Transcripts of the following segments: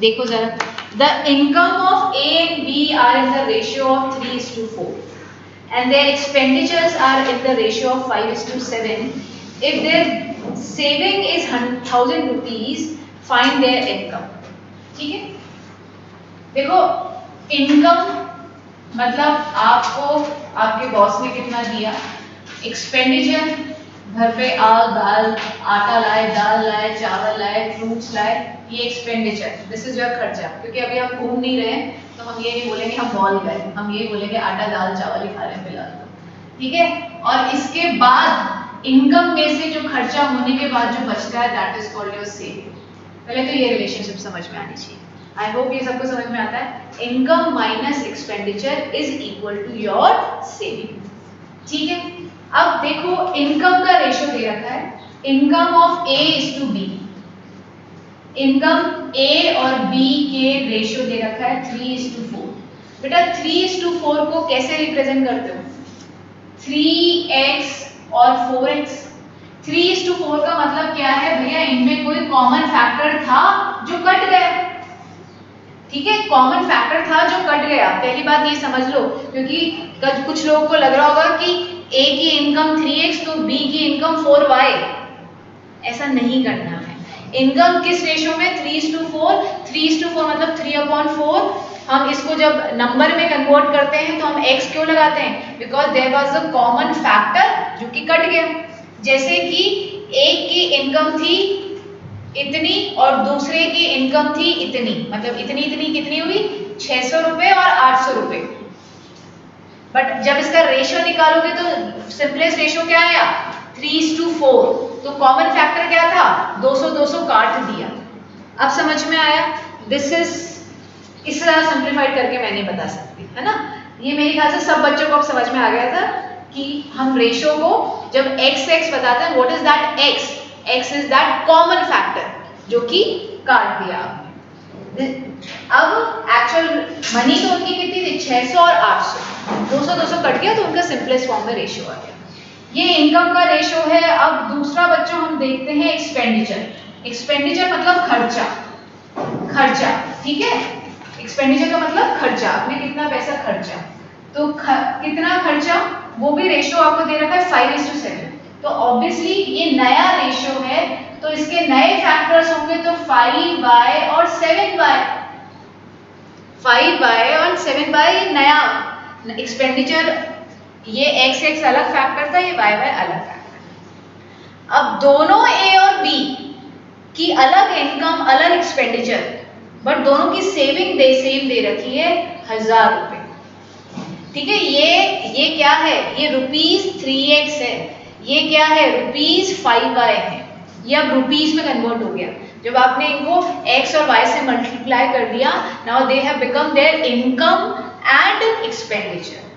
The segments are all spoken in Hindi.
देखो जरा, the income of A and B are in the ratio of 3:4 and their expenditures are in the ratio of 5:7. If their saving is 1,000 rupees, find their income. ठीक है, देखो इनकम मतलब आपको आपके बॉस ने कितना दिया, एक्सपेंडिचर घर पे दाल आटा लाए, दाल लाए, चावल लाए, फ्रूट्स लाए, ये एक्सपेंडिचर, दिस इज योर खर्चा। क्योंकि अभी हम घूम नहीं रहे हैं तो हम ये नहीं बोलेंगे हम मॉल गए, हम ये बोलेंगे आटा दाल चावल ही खा रहे हैं फिलहाल तो, ठीक है। और इसके बाद इनकम में से जो खर्चा होने के बाद जो बचता है that is called your saving. पहले तो ये रिलेशनशिप समझ में आनी चाहिए। आई होप ये सबको समझ में आता है। Income minus expenditure is equal to your saving, ठीक है। अब देखो इनकम का रेशियो दे रखा है, income of a is to b, income a और बी के रेशियो दे रखा है 3:4। बेटा 3:4 को कैसे रिप्रेजेंट करते हो, 3x और 4x। 3:4 का मतलब क्या है भैया, इनमें कोई कॉमन फैक्टर था जो कट गया, ठीक है, कॉमन फैक्टर था जो कट गया। पहली बात ये समझ लो, क्योंकि कुछ लोगों को लग रहा होगा कि ए की इनकम 3x तो बी की इनकम 4y, ऐसा नहीं करना है। इनकम किस रेशियो में, 3:4। 3:4 मतलब 3/4। हम इसको जब नंबर में कन्वर्ट करते हैं तो हम x क्यों लगाते हैं, because there was a common factor जो कि कट गया। जैसे कि एक की इनकम थी इतनी और दूसरे की इनकम थी इतनी, मतलब इतनी इतनी कितनी हुई, 600 रुपए और 800 रुपए। बट जब इसका रेशियो निकालोगे तो सिंपलेस्ट रेशियो क्या आया, 3:4। तो कॉमन फैक्टर क्या था, 200 काट दिया। अब समझ में आया, दिस इज इस तरह सिंप्लीफाइड करके मैं नहीं बता सकती, है ना। ये मेरे ख्याल से सब बच्चों को अब समझ में आ गया था कि हम रेशियो को जब x बताते हैं, what is that x, x is that common factor जो कि काट दिया। अब एक्चुअल मनी तो उनकी कितनी थी, 600 और 800, 200 कट गया तो उनका सिंपलेस्ट फॉर्म में रेशियो आ गया। ये इनकम का रेशियो है। अब दूसरा बच्चों हम देखते हैं एक्सपेंडिचर। एक्सपेंडिचर मतलब खर्चा, खर्चा, ठीक है। एक्सपेंडिचर का मतलब खर्चा, आपने कितना पैसा खर्चा, तो कितना खर्चा, वो भी रेशियो आपको दे रखा है 5:7। तो ऑब्वियसली ये नया रेशियो है तो इसके नए फैक्टर्स होंगे तो 5y और 7y, 5y और 7y नया एक्सपेंडिचर। ये x अलग फैक्टर था, ये y अलग फैक्टर। अब दोनों a और b की अलग इनकम अलग एक्सपेंडिचर, बट दोनों की सेविंग सेम दे रखी है 1000 रुपए, ठीक है। ये क्या है, ये ₹3x है, ये क्या है ₹5y है। ये अब रुपीस में कन्वर्ट हो गया जब आपने इनको x और y से मल्टीप्लाई कर दिया। Now they have become their income and expenditure.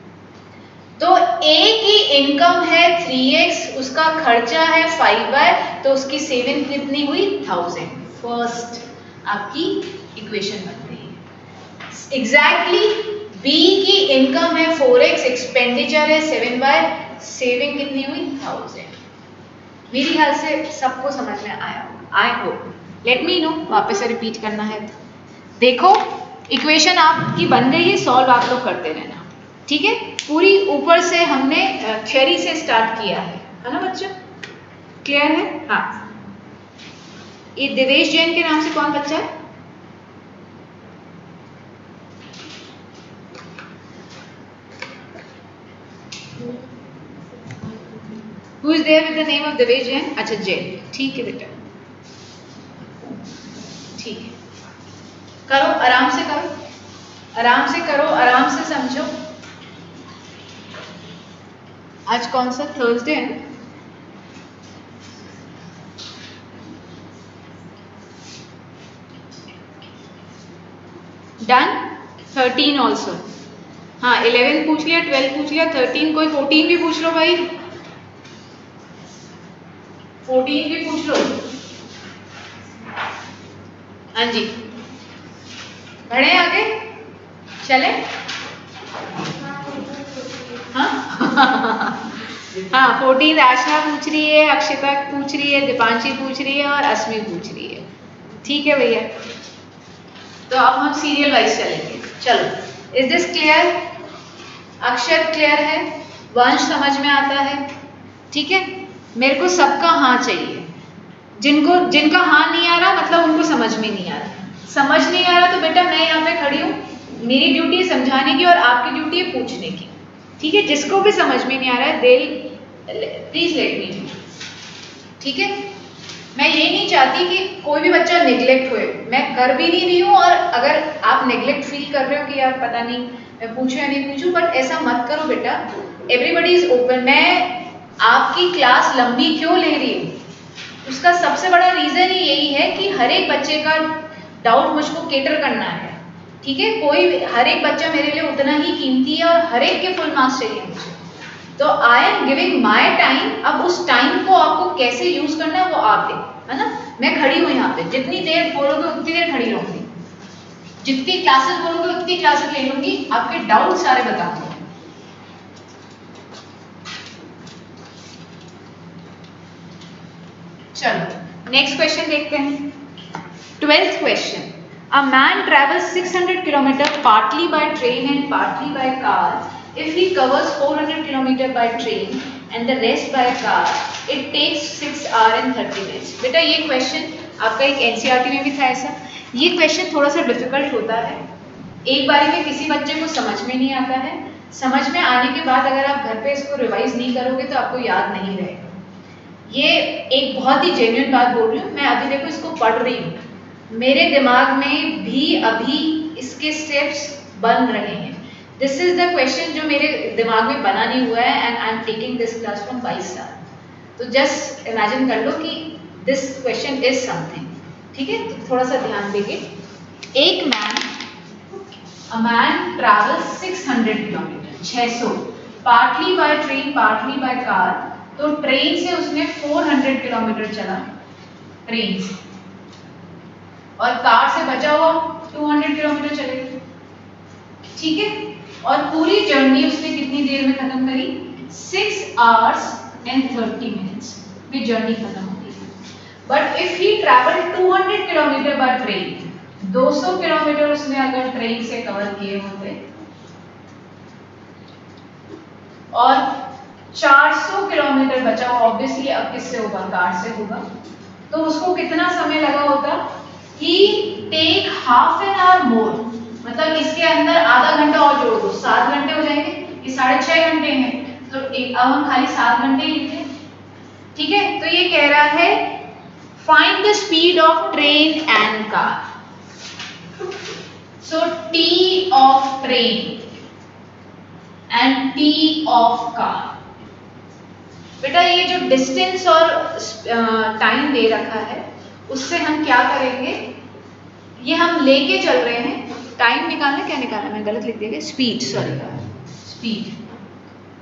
तो a की इनकम है 3x, उसका खर्चा है 5y, तो उसकी सेविंग कितनी हुई 1000। फर्स्ट आपकी इक्वेशन बन गई है। एग्जैक्टली b की इनकम है 4x, एक्सपेंडिचर है 7y, सेविंग कितनी हुई 1000। मेरी ख्याल से सबको समझ में आया होगा। I hope, let me know, वापस से रिपीट करना है तो। देखो इक्वेशन आपकी बन गई है, सॉल्व आप लोग करते रहना, ठीक है। पूरी ऊपर से हमने थ्योरी से स्टार्ट किया है ना बच्चों, क्लियर है। हाँ, ये देवेश जैन के नाम से कौन बच्चा है, Who is there with the name of Devesh Jain? अच्छा जैन, ठीक है बेटा, ठीक है। करो आराम से करो, आराम से करो, आराम से समझो। आज कौन सा थर्सडे है, डन। 13 ऑल्सो, हाँ 11 पूछ लिया, 12 पूछ लिया, 13, कोई 14 भी पूछ लो भाई, 14 भी पूछ लो। हाँ जी, बढ़े आगे चले। हाँ हाँ 14 राशना पूछ रही है, अक्षिता पूछ रही है, दीपांशी पूछ रही है और अस्मी पूछ रही है, ठीक है भैया। तो अब हम सीरियल वाइज चलेंगे। चलो, इज दिस क्लियर? अक्षर क्लियर है, वंश समझ में आता है, ठीक है। मेरे को सबका हाँ चाहिए। जिनका हाँ नहीं आ रहा मतलब उनको समझ में नहीं आ रहा। समझ नहीं आ रहा तो बेटा मैं यहाँ पे खड़ी हूँ, मेरी ड्यूटी है समझाने की और आपकी ड्यूटी है पूछने की, ठीक है। जिसको भी समझ में नहीं आ रहा है प्लीज लेट मी, ठीक है। मैं ये नहीं चाहती कि कोई भी बच्चा नेग्लेक्ट हुए, मैं कर भी नहीं रही हूँ। और अगर आप नेग्लेक्ट फील कर रहे हो कि यार पता नहीं मैं पूछूं या नहीं पूछूं, बट ऐसा मत करो बेटा। Everybody is open. मैं आपकी क्लास लंबी क्यों ले रही हूँ, उसका सबसे बड़ा रीजन ही यही है कि हर एक बच्चे का डाउट मुझको केटर करना है, ठीक है। हर एक बच्चा मेरे लिए उतना ही कीमती है और हर एक के फुल मार्क्स चाहिए मुझे। तो I am giving my time. अब उस टाइम को आपको कैसे यूज करना है वो आप दें, है ना। मैं खड़ी हूँ यहाँ पे, जितनी देर बोलोगे उतनी देर खड़ी रहूंगी, जितनी क्लासेस बोलोगे उतनी क्लासेस ले लूंगी, आपके डाउट सारे बता दूंगी। चलो नेक्स्ट क्वेश्चन देखते हैं। 12th question, a man travels 600 kilometre partly by train and partly by car. If he covers 400 km by train and the rest by car, it takes 6 hours and 30 minutes. बेटा ये क्वेश्चन आपका एक NCERT में भी था ऐसा। ये क्वेश्चन थोड़ा सा डिफिकल्ट होता है, एक बारी में किसी बच्चे को समझ में नहीं आता है। समझ में आने के बाद अगर आप घर पे इसको रिवाइज नहीं करोगे तो आपको याद नहीं रहेगा। ये एक बहुत ही जेन्युइन बात बोल रही हूँ मैं। अभी देखो इसको पढ़ रही हूँ, मेरे दिमाग में भी अभी इसके स्टेप्स बन रहे हैं। दिस इज द क्वेश्चन जो मेरे दिमाग में बना नहीं हुआ है and I am taking this class from 22 साल। तो जस्ट इमेजिन कर लो कि दिस क्वेश्चन इज समथिंग, ठीक है। तो थोड़ा सा ध्यान देंगे। एक a man travels 600 kilometre, 600, partly by train partly by car. तो ट्रेन से उसने 400 किलोमीटर चला ट्रेन से, और कार से बचा हुआ 200 किलोमीटर चलेगा, ठीक है। और पूरी जर्नी उसने कितनी देर में खत्म करी? 6 hours and 30 minutes में जर्नी खत्म होती है। But if he travel 200 kilometre by train, 200 kilometre उसने अगर ट्रेन से कवर किए होते और 400 किलोमीटर बचा हुआ, ऑब्वियसली अब किससे होगा? कार से होगा। तो उसको कितना समय लगा होता? ही टेक हाफ एन आवर मोर, मतलब इसके अंदर आधा घंटा और जोड़ दो, 7 घंटे हो जाएंगे। ये 6.5 घंटे हैं, तो अब हम खाली 7 घंटे ही लिखे, ठीक है। तो ये कह रहा है find the speed of train and car. So T of train and T of car. बेटा ये जो डिस्टेंस और टाइम दे रखा है उससे हम क्या करेंगे, ये हम लेके चल रहे हैं। टाइम निकालना, क्या निकालना, मैं गलत लिख दिया, speed, sorry speed,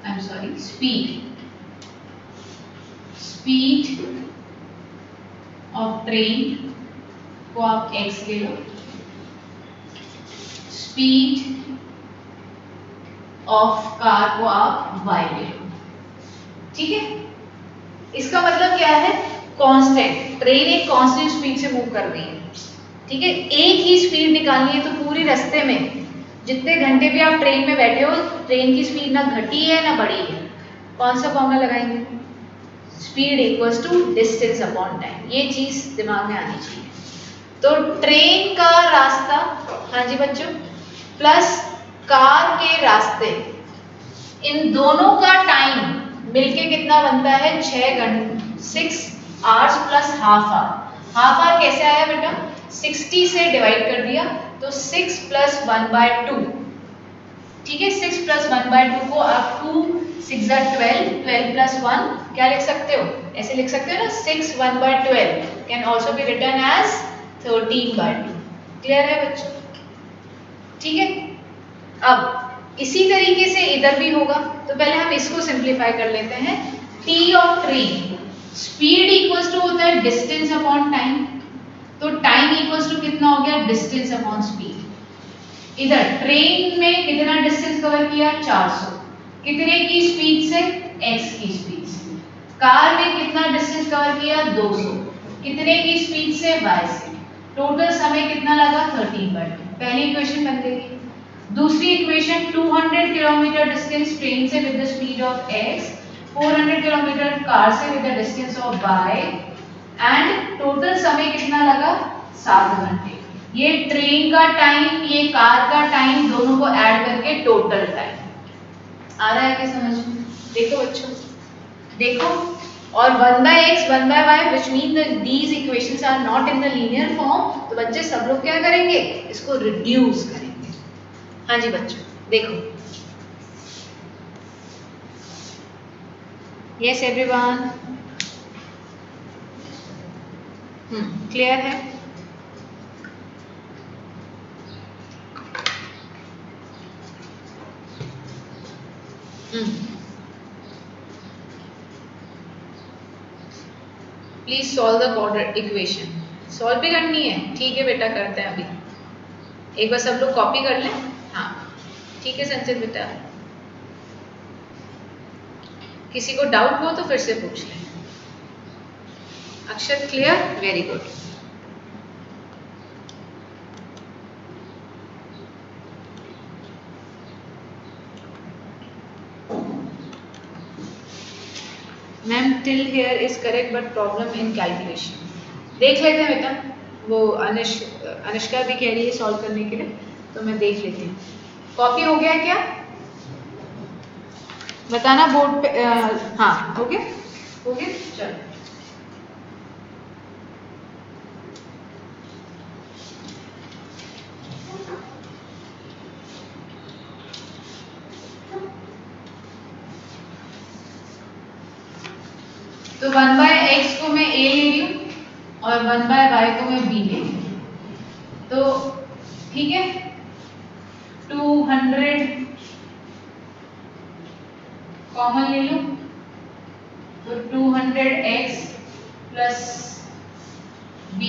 I am sorry, speed of train को आप x ले लो, स्पीड ऑफ कार को आप y ले लो, ठीक है। इसका मतलब क्या है? कांस्टेंट, ट्रेन एक कांस्टेंट स्पीड से मूव कर रही है, ठीक है। एक ही स्पीड निकालनी है, तो पूरी रास्ते में जितने घंटे भी आप ट्रेन में बैठे हो, ट्रेन की स्पीड ना घटी है ना बढ़ी है। कौन सा फॉर्मूला लगाएंगे? Speed equals to distance upon time. ये चीज दिमाग में आनी चाहिए। तो ट्रेन का रास्ता, हाँ जी बच्चों, प्लस कार के रास्ते, इन दोनों का टाइम मिलके कितना बनता है? 6 घंटे, 6 hours plus half hour. Half hour कैसे आया बेटा? 60 से डिवाइड कर दिया, तो 6 + 1/2, ठीक है। 6 + 1/2 को आप 2 6 12, 12 + 1 क्या लिख सकते हो? ऐसे लिख सकते हो ना, 6 1/12 can also be written as 13/2। Clear है बच्चों? ठीक है। अब इसी तरीके से इधर भी होगा, तो पहले हम इसको सिंप्लीफाई कर लेते हैं। T of train, speed equals to होता है डिस्टेंस अपॉन टाइम, तो टाइम इक्वल्स टू कितना हो गया? Distance upon speed. इधर ट्रेन में कितना डिस्टेंस कवर किया? 400, कितने की स्पीड से? x की स्पीड से। कार में कितना डिस्टेंस कवर किया? 200, कितने की स्पीड से? y से। टोटल समय कितना लगा? 30 13/2। पहली इक्वेशन बन गई। दूसरी इक्वेशन 200 किलोमीटर डिस्टेंस ट्रेन से with the speed of x, 400 kilometre car से with the distance of y and total समय कितना लगा 7 घंटे। ये ट्रेन का टाइम, ये कार का टाइम, दोनों को ऐड करके टोटल टाइम आ रहा है क्या समझ में? देखो बच्चों, देखो, और 1/x 1/y which mean these equations are not in the linear form, तो बच्चे सब लोग क्या करेंगे, इसको रिड्यूस करेंगे। हाँ जी बच्चों, देखो, यस एवरीवन, क्लियर है? Please solve the quadratic equation. Solve भी करनी है? ठीक है बेटा, करते हैं अभी। एक बार सब लोग कॉपी कर लें। हाँ ठीक है संचित बेटा, किसी को डाउट हो तो फिर से पूछ लें। Akshat clear? Very good. Ma'am till here is correct but problem in calculation. देख लेते हैं बेटा, वो अनुष्का भी कह रही है सॉल्व करने के लिए, तो मैं देख लेती हूँ। कॉपी हो गया क्या? बताना बोर्ड पे। हाँ हो गया, हो गया, चलो। तो 1/x को मैं a ले रही हूँ और 1/y को मैं b ले रही हूँ। तो ठीक है, 200 कॉमन ले लो, तो 200x plus b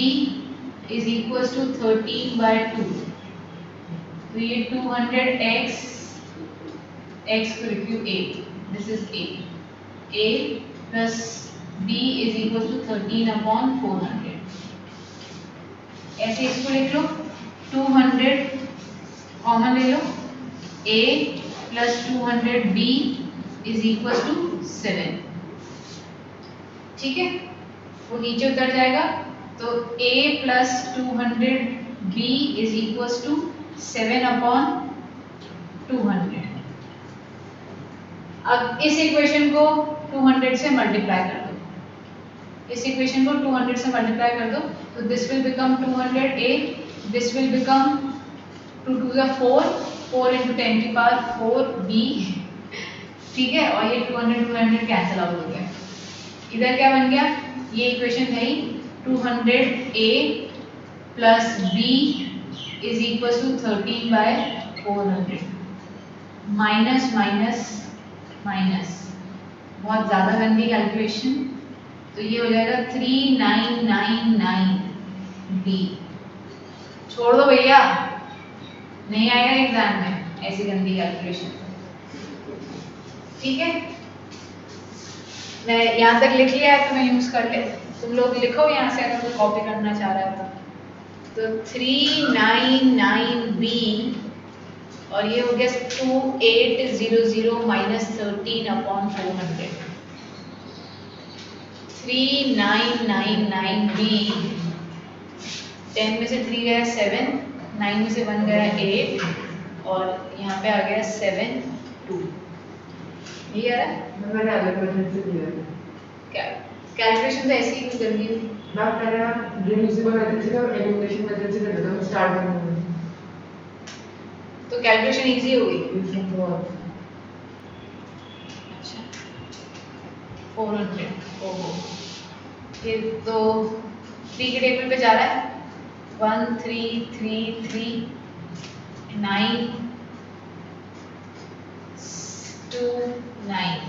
is equal to 13/2। तो ये 200x, x को लिखती हूँ a, this is a plus b is equal to 13/400। ऐसे इसको लिख लो, 200 कॉमन ले लो, a plus 200b is equal to 7। ठीक है, वो नीचे उतर जाएगा, तो a plus 200b is equal to 7/200। अब इस इक्वेशन को 200 से मल्टीप्लाई कर दो, इस इक्वेशन को 200 से मल्टीप्लाई कर दो, तो this will become 200a, this will become 2 2 ज़ा 4, 4 into 10 की पावर 4b। ठीक है, और ये 200 कैंसिल आउट हो गया। इधर क्या बन गया, ये इक्वेशन है 200a plus b is equal to 13/400। Minus minus minus, बहुत ज़्यादा गंदी कैलकुलेशन, तो ये हो जाएगा 3999b। छोड़ दो भैया, नहीं आएगा एग्जाम में ऐसी गंदी कैलकुलेशन। ठीक है, मैं यहाँ तक लिख लिया है तो मैं यूज कर ले, तुम लोग लिखो यहाँ से अगर कोई कॉपी करना चाह रहा है तो 399b, और ये हो गया 2800 माइनस 13/400। 3999b, 10 में से 3 गया 7, 9 में से 1 गया 8, और यहाँ पे आ गया 7 2। ये आ रहा है क्या? कैलकुलेशन तो ऐसी ही करनी है ना, करना रिड्यूसिबल मेथड से और एलिमिनेशन मेथड से करना था स्टार्ट करने में, तो कैलकुलेशन इजी हो गई। अच्छा 400, ओहो, ये तो 3 के टेबल पे जा रहा है, 1 3 3 3 9 2 9।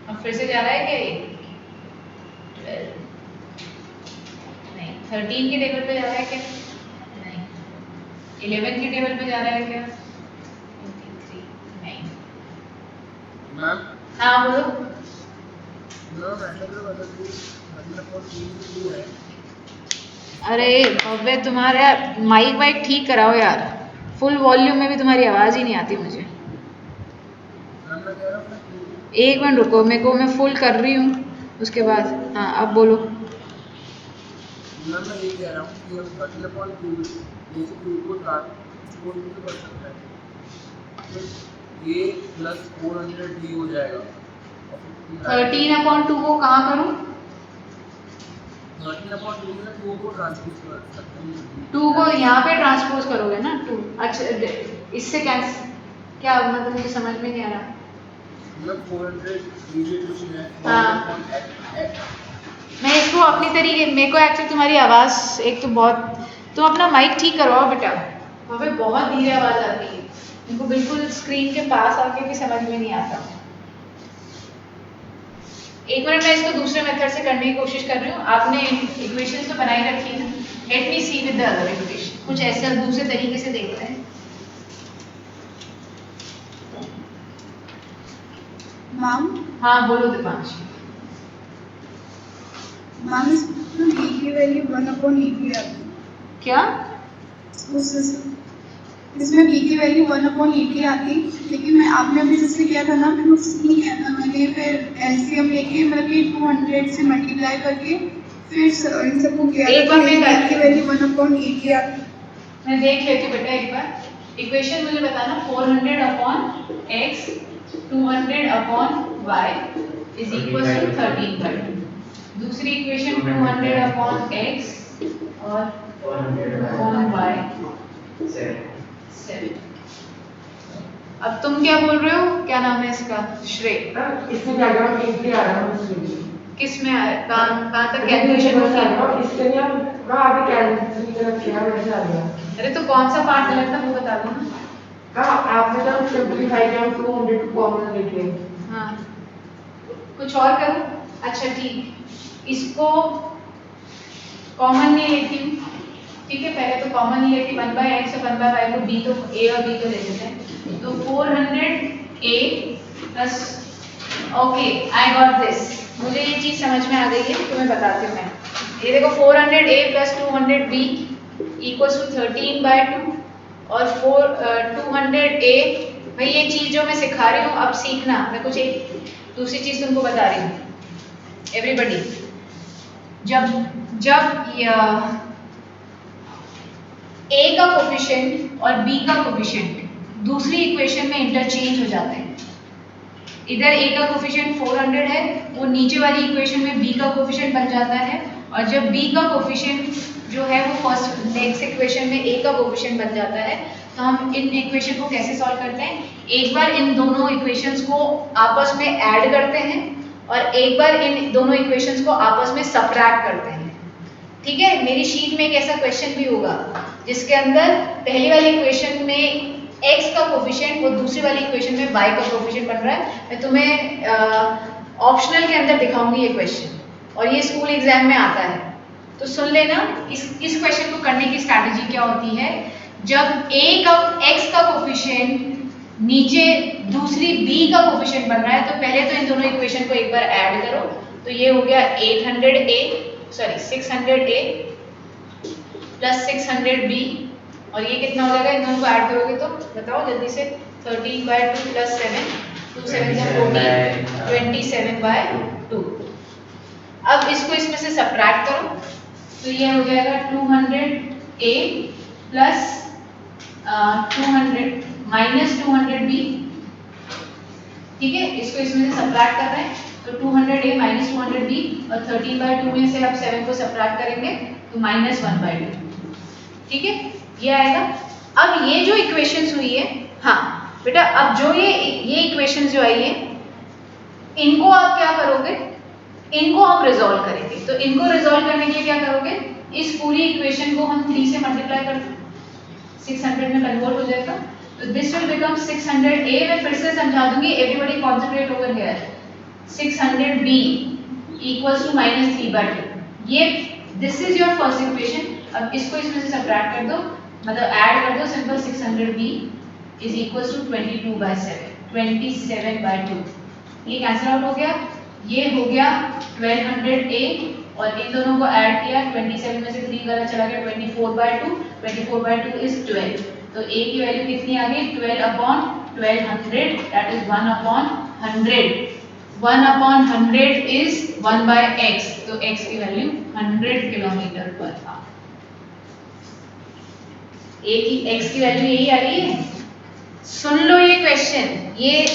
अब फिर से जा रहा है क्या ये 12, नहीं 13 के टेबल पे जा रहा है क्या, नहीं 11 के टेबल पे जा रहा है क्या, 23 नहीं। मैम हाँ बोलो। अरे भव्य, तुम्हारा माइक वाइक ठीक कराओ यार, फुल वॉल्यूम में भी तुम्हारी आवाज़ ही नहीं आती मुझे। एक मिनट रुको, मेरे को मैं फुल कर रही हूँ उसके बाद। हाँ अब बोलो। मैं ये कह रहा हूँ कि हम 30/2 जैसे क्यूब को ट्रांसपोज भी कर सकते हैं, तो ये प्लस 400d हो जाएगा। 13/2 को कहाँ करूँ? 13/2 में 2 को ट्रांसपोज कर सकते हैं, 2 को यहाँ पे ट्रांसपोज करोगे ना 2। अच्छा इससे कैंसिल, क्या मतलब मुझे समझ में नहीं आ रहा। मतलब 400 ये क्वेश्चन है। हाँ, मैं इसको अपनी तरीके, मेरे को एक्चुअली तुम्हारी आवाज़ एक तो बहुत, तुम अपना माइक ठीक करवाओ बेटा, वहाँ पे बहुत धीरे आवाज़ आती है, इनको बिल्कुल स्क्रीन के पास आके भी समझ में नहीं आता। एक मिनट, मैं इसको दूसरे मेथड से करने की कोशिश कर रही हूँ। आपने इक्वेशन तो बनाई रखी है ना, let me see with the other equation, कुछ ऐसे दूसरे तरीके से देखते हैं। मैम, हाँ बोलो दीपांशी। मैम इसमें b की वैल्यू 1/e आती है। क्या? इसमें b की वैल्यू 1/e आती, लेकिन मैं आपने अभी जैसे किया था ना, मैंने उससे नहीं किया था, मैंने फिर एलसीएम लेके मतलब कि 200 से मल्टीप्लाई करके फिर इन सबको किया एक बार मैं b की वैल्यू 1/e आती। मैं देख लेती हूँ बेटा एक बार। इक्वेशन मुझे बताना, 400/x 200/y is equal to 13/2। दूसरी इक्वेशन 200/x और 400/y 7। अब तुम क्या बोल रहे हो, क्या नाम है इसका? श्रेय। इसमें डायग्राम एक भी आ रहा है उसके लिए। किस में कहाँ तक कैलकुलेशन होती है? इसके लिए हम कहाँ आगे कैलकुलेशन की तरफ किया वैसे आ गया। अरे तो कौन सा पार्ट गलत था वो बता दो ना। कहाँ आपने तो सिंपलीफाई किया 200 को कॉमन लेके। हाँ कुछ और करूँ? अच्छा ठीक, इसको कॉमन नहीं लेती हूँ, ठीक है, पहले तो कॉमन नहीं लेती, 1/x और 1/y को b तो a और b को ले लेते हैं, तो 400a plus, okay I got this, मुझे ये चीज़ समझ में आ गई है, तो मैं बताती हूँ। मैं ये देखो 400a plus 200b equals to 13/2 और 200a, भाई ये चीज़ जो मैं सिखा रही हूँ अब सीखना, मैं कुछ एक दूसरी चीज़ तुमको बता रही हूँ। एवरीबडी, जब a का कोफिशिएंट और b का कोफिशिएंट दूसरी इक्वेशन में इंटरचेंज हो जाते हैं, इधर a का कोफिशिएंट 400 है, वो नीचे वाली इक्वेशन में b का कोफिशिएंट बन जाता है, और जब b का कोफिशिएंट जो है वो फर्स्ट नेक्स्ट इक्वेशन में a का कोफिशिएंट बन जाता है, तो हम इन इक्वेशन को कैसे सॉल्व करते हैं, एक बार इन दोनों इक्वेशंस को आपस में ऐड करते हैं और एक बार इन दोनों इक्वेशंस को आपस में सबट्रैक्ट करते हैं। ठीक है, मेरी शीट में एक ऐसा क्वेश्चन भी होगा जिसके अंदर पहली वाली इक्वेशन में x का कोफिशिएंट वो दूसरी वाली इक्वेशन में y का कोफिशिएंट बन रहा है। मैं तुम्हें ऑप्शनल के अंदर दिखाऊंगी ये क्वेश्चन, और ये स्कूल एग्जाम में आता है, तो सुन लेना। इस क्वेश्चन को करने की स्ट्रैटेजी क्या होती है, जब x का कोफिशिएंट नीचे दूसरी b का कोफिशिएंट बन रहा है, तो पहले तो इन दोनों इक्वेशन को एक बार ऐड करो, तो ये हो गया 600a प्लस 600b, और ये कितना हो जाएगा, इन दोनों को ऐड करोगे तो बताओ जल्दी से, 13/2 प्लस 7, 2 7 14, 27/2। अब इसको इसमें से सबट्रैक्ट करो, तो ये हो जाएगा 200a प्लस 200 माइनस 200b, ठीक है, इसको इसमें से सबट्रैक्ट कर रहे हैं, तो 200a माइनस 200b, और 13/2 में से आप 7 को सबट्रैक्ट करेंगे तो -1/2, ठीक है, ये आएगा। अब ये जो इक्वेशंस हुई है, हाँ बेटा, अब जो ये इक्वेशंस जो आई है, इनको आप क्या करोगे, इनको हम रिजॉल्व करेंगे, तो इनको रिजॉल्व करने के लिए क्या करोगे, इस पूरी इक्वेशन को हम 3 से मल्टीप्लाई करते हैं, 600 में कन्वर्ट हो जाएगा, तो दिस विल बिकम 600a, मैं फिर से समझा दूंगी, everybody concentrate over here, 600b equals to -3/2, ये this is your first equation. अब इसको इसमें से सबट्रैक्ट कर दो, मतलब ऐड कर दो, simple 600b is equals to 27/2, ये कैंसिल आउट हो गया, ये हो गया 1200a, और इन दोनों को ऐड किया, 27 में से 3 निकाला चला गया 24/2, 24/2 इज 12, तो a की वैल्यू कितनी आ गई 12/1200, दैट इज 1/100, 1/100 इज 1/x, तो x की value 100 kilometre per hour. a की x की वैल्यू यही आ रही है। सुन लो ये क्वेश्चन, ये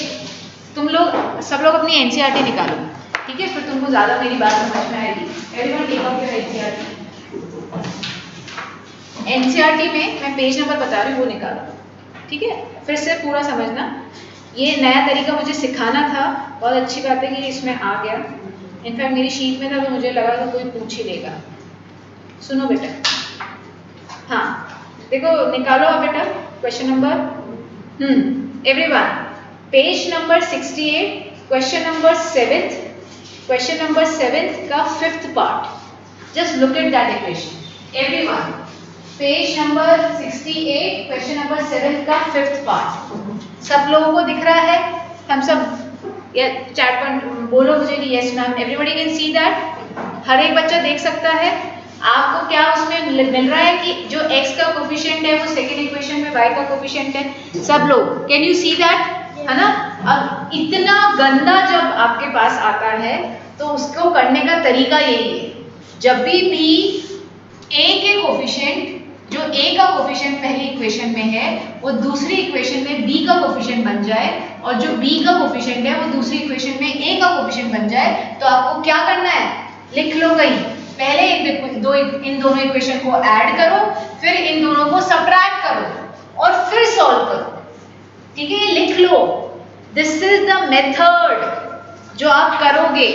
तुम लोग सब लोग अपनी एनसीईआरटी निकालो, ठीक है, फिर तुमको ज्यादा मेरी बात समझ में आएगी। Everyone take out your NCERT. NCERT में मैं पेज नंबर बता रही हूँ, वो निकालो, ठीक है, फिर से पूरा समझना। ये नया तरीका मुझे सिखाना था, बहुत अच्छी बात है कि इसमें आ गया। इनफैक्ट मेरी शीट में था तो मुझे लगा कि कोई पूछ ही लेगा। सुनो बेटा, हाँ देखो निकालो आप बेटा question number everyone, page number 68, question number 7, question number 7 का 5th part, just look at that equation everyone. Page number 68, question number 7 का 5th पार्ट, सब लोगों को दिख रहा है? हम सब या चैट पर बोलो मुझे कि yes ma'am, everybody can see that, हर एक बच्चा देख सकता है। आपको क्या उसमें मिल रहा है कि जो x का कोफिशिएंट है वो सेकेंड इक्वेशन में y का कोफिशिएंट है, सब लोग कैन यू सी दैट, है ना? अब इतना गंदा जब आपके पास आता है तो उसको करने का तरीका यही है, जब भी b a के कोफिशिएंट, जो a का कोफिशिएंट पहली इक्वेशन में है वो दूसरी इक्वेशन में b का कोफिशिएंट बन जाए, और जो b का कोफिशिएंट है वो दूसरी इक्वेशन में a का कोफिशिएंट बन जाए, तो आपको क्या करना है, लिख लो कहीं, पहले इन दोनों इक्वेशन को ऐड करो, फिर इन दोनों को सब्ट्रैक्ट करो और फिर सॉल्व करो, ठीक है, ये लिख लो। दिस इज द मेथड जो आप करोगे,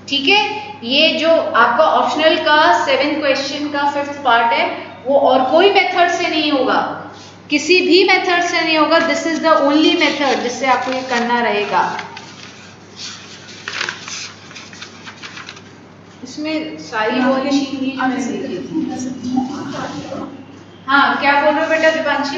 ठीक है। ये जो आपका ऑप्शनल का 7th क्वेश्चन का 5th पार्ट है वो और कोई मेथड से नहीं होगा, किसी भी मेथड से नहीं होगा, this is the only method जिससे आपको ये करना रहेगा। इसमें सारी वो वाली शीट नहीं है जो मैंने दी थी। हाँ क्या बोल रहे हो बेटा दीपांशी?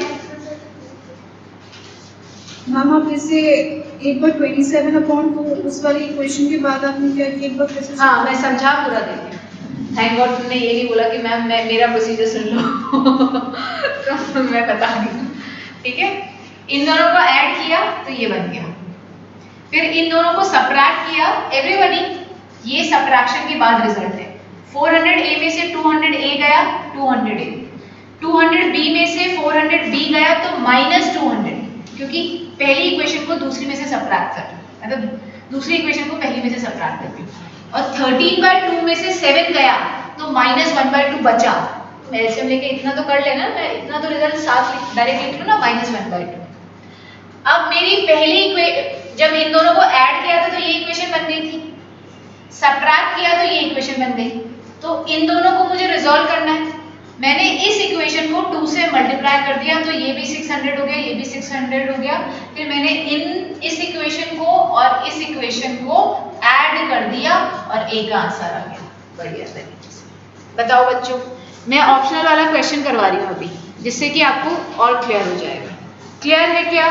मैम आप जैसे एक बार 27/2 उस वाली इक्वेशन के बाद आपने क्या किया, एक बार कैसे? हाँ मैं समझा पूरा देती हूँ। थैंक गॉड तुमने ये नहीं बोला कि मैम मैं मेरा प्रोसीजर सुन लो तो मैं बता दी, ठीक है। इन दोनों को ऐड किया तो ये बन गया, फिर इन दोनों को सब्ट्रैक्ट किया एवरीबॉडी, ये सब्ट्रैक्शन के बाद रिजल्ट है। 400a में से 200a गया 200a, 200b में से 400b गया तो -200, क्योंकि पहली इक्वेशन को दूसरी में से सब्ट्रैक्ट कर, मतलब दूसरी इक्वेशन को पहली में से सब्ट्रैक्ट करती हूँ, और 13/2 में से 7 गया तो -1/2 बचा। तुम एलसीएम लेके इतना तो कर लेना, मैं इतना तो रिजल्ट साथ डायरेक्ट लिख लूँ ना, -1/2। अब मेरी पहली जब इन दोनों को ऐड किया था तो ये इक्वेशन बन गई थी, सब्ट्रैक्ट किया तो ये इक्वेशन बन गई, तो इन दोनों को मुझे रिजॉल्व करना है। मैंने इस इक्वेशन को 2 से मल्टीप्लाई कर दिया तो ये भी 600 हो गया, ये भी 600 हो गया, फिर मैंने इस इक्वेशन को और इस इक्वेशन को ऐड कर दिया और एक का आंसर आ गया बढ़िया तरीके से। बताओ बच्चों, मैं ऑप्शनल वाला क्वेश्चन करवा रही हूँ अभी, जिससे कि आपको और क्लियर हो जाएगा। क्लियर है क्या?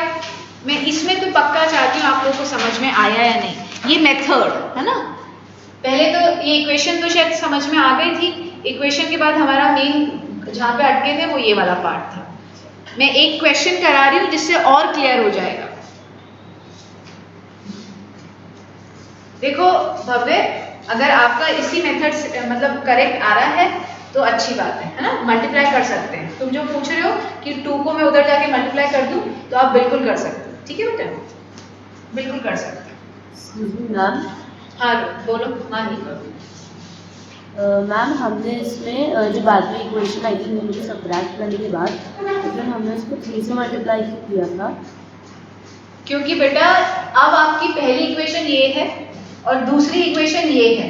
मैं इसमें तो पक्का चाहती हूँ आप लोगों को समझ में आया या नहीं, ये मेथड है ना। पहले तो ये इक्वेशन तो शायद समझ में आ गई थी, इक्वेशन के बाद हमारा मेन जहाँ पे अटके थे वो ये वाला पार्ट था। मैं एक क्वेश्चन करा रही हूँ जिससे और क्लियर हो जाएगा। देखो भव्य, अगर आपका इसी मेथड से मतलब करेक्ट आ रहा है तो अच्छी बात है ना, मल्टीप्लाई कर सकते हैं। तुम जो पूछ रहे हो कि 2 को मैं उधर जाके मल्टीप्लाई कर दूं तो आप बिल्कुल कर सकते हो, ठीक है बेटा, बिल्कुल कर सकते हो। मैम हाँ बोलो मानी। मैम हमने इसमें जो बाद में इक्वेशन आई थी मुझे सब्ट्रैक्ट करने के बाद तो फिर हमने इसको 3 से मल्टीप्लाई किया था, क्योंकि बेटा अब आपकी पहली इक्वेशन ये है और दूसरी इक्वेशन ये है,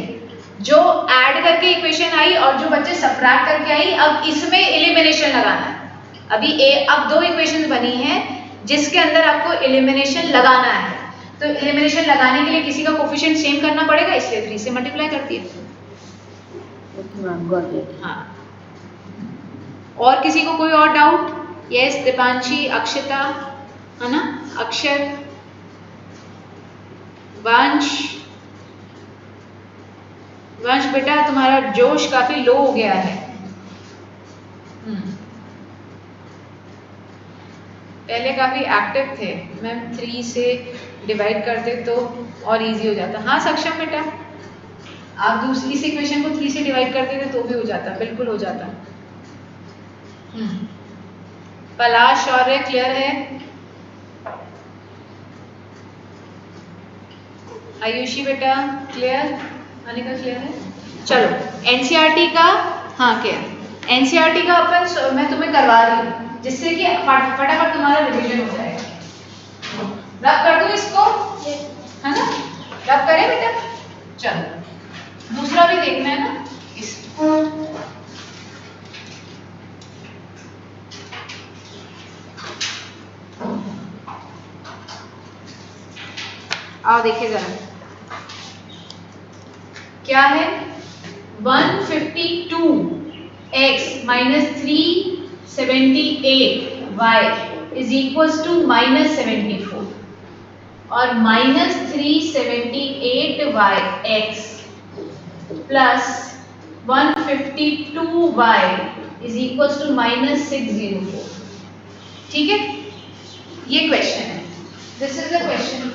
जो ऐड करके इक्वेशन आई और जो बच्चे सब्ट्रैक्ट करके आई, अब इसमें एलिमिनेशन लगाना है। अभी अब 2 इक्वेशन बनी हैं जिसके अंदर आपको एलिमिनेशन लगाना है, तो एलिमिनेशन लगाने के लिए किसी का कोफिशिएंट सेम करना पड़ेगा, इसलिए 3 से मल्टीप्लाई करती है। Okay ma'am got it. हाँ, और किसी को कोई और डाउट? यस दीपांशी, अक्षता है ना, अक्षर, वंश बेटा तुम्हारा जोश काफी लो हो गया है, पहले काफी एक्टिव थे मैम, 3 से डिवाइड करते तो और इजी हो जाता। हाँ सक्षम बेटा, आप दूसरी इस इक्वेशन को 3 से डिवाइड करते थे तो भी हो जाता, बिल्कुल हो जाता। पलाश शौर्य क्लियर है? आयुषी बेटा क्लियर? अनिका क्लियर है? चलो एनसीईआरटी का, हाँ क्या एनसीईआरटी का अपन मैं तुम्हें करवा रही हूँ जिससे कि फटाफट तुम्हारा रिवीजन हो जाएगा। रब कर दूँ इसको, है ना? रब करें बेटा? चलो दूसरा भी देखना है ना इस आओ देखिए जरा क्या है। 152x minus 378y is equals to minus 74 और minus 378yx plus 152y is equals to minus 604। ठीक है, ये क्वेश्चन है, दिस इज द क्वेश्चन।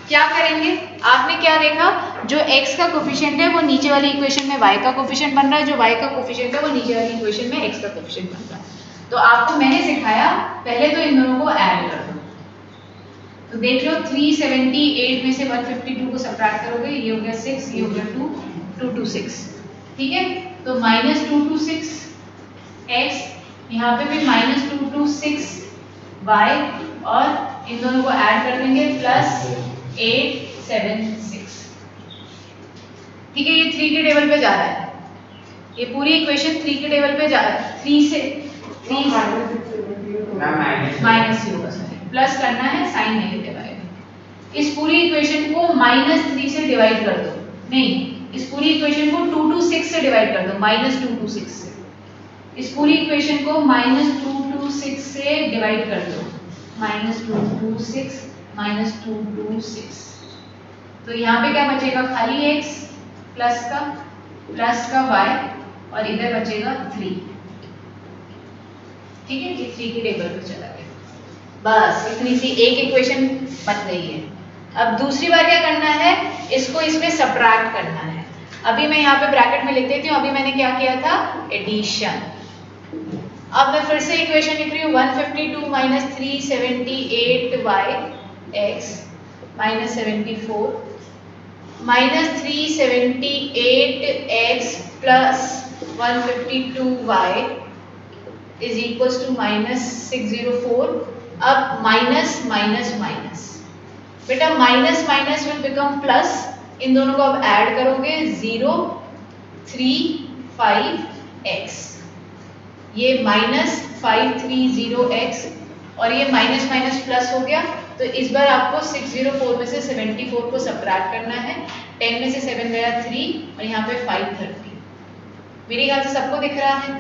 क्या करेंगे, आपने क्या देखा, जो x का कोफिशिएंट है वो नीचे वाली इक्वेशन में y का कोफिशिएंट बन रहा है, जो y का कोफिशिएंट है वो नीचे वाली इक्वेशन में x का कोफिशिएंट बन रहा है। तो आपको मैंने सिखाया पहले तो इन दोनों को ऐड कर दो। तो देख लो 378 में से 152 को सबट्रैक्ट करोगे, ये हो गया 6, ये हो गया 2, 226। ठीक है, तो माइनस 226 x, यहाँ पे भी माइनस 226y और इन दोनों को ऐड कर देंगे प्लस 876। ठीक है, ये 3 के टेबल पे जा रहा है, ये पूरी इक्वेशन 3 के टेबल पे जा रहा है। 3 से 3 माइनस ही होगा, सॉरी प्लस करना है, साइन नेगेटिव आएगा। इस पूरी इक्वेशन को माइनस 3 से डिवाइड कर दो, नहीं इस पूरी इक्वेशन को 226 से डिवाइड कर दो, माइनस 226 से। इस पूरी इक्वेशन को माइनस 226 से डिवाइड कर दो, माइनस 226 माइनस 226। तो यहाँ पे क्या बचेगा, खाली x प्लस का y और इधर बचेगा 3। ठीक है, ये 3 की टेबल पे चला गया। बस इतनी सी एक इक्वेशन बन गई है। अब दूसरी बार क्या करना है, इसको इसमें सबट्रैक्ट करना है। अभी मैं यहाँ पे ब्रैकेट में लिख देती हूँ, अभी मैंने क्या किया था, एडिशन। अब मैं फिर से इक्वेशन लिख रही हूँ, 152 minus 378y x minus 74 minus 378x plus 152y is equals to minus 604। अब माइनस माइनस माइनस, बेटा minus minus will become plus, इन दोनों को अब ऐड करोगे 0 3 5x, ये माइनस 530x और ये माइनस माइनस प्लस हो गया। तो इस बार आपको 604 में से 74 को सबट्रैक्ट करना है। 10 में से 7 गया 3 और यहाँ पे 530। मेरे ख्याल से सबको दिख रहा है,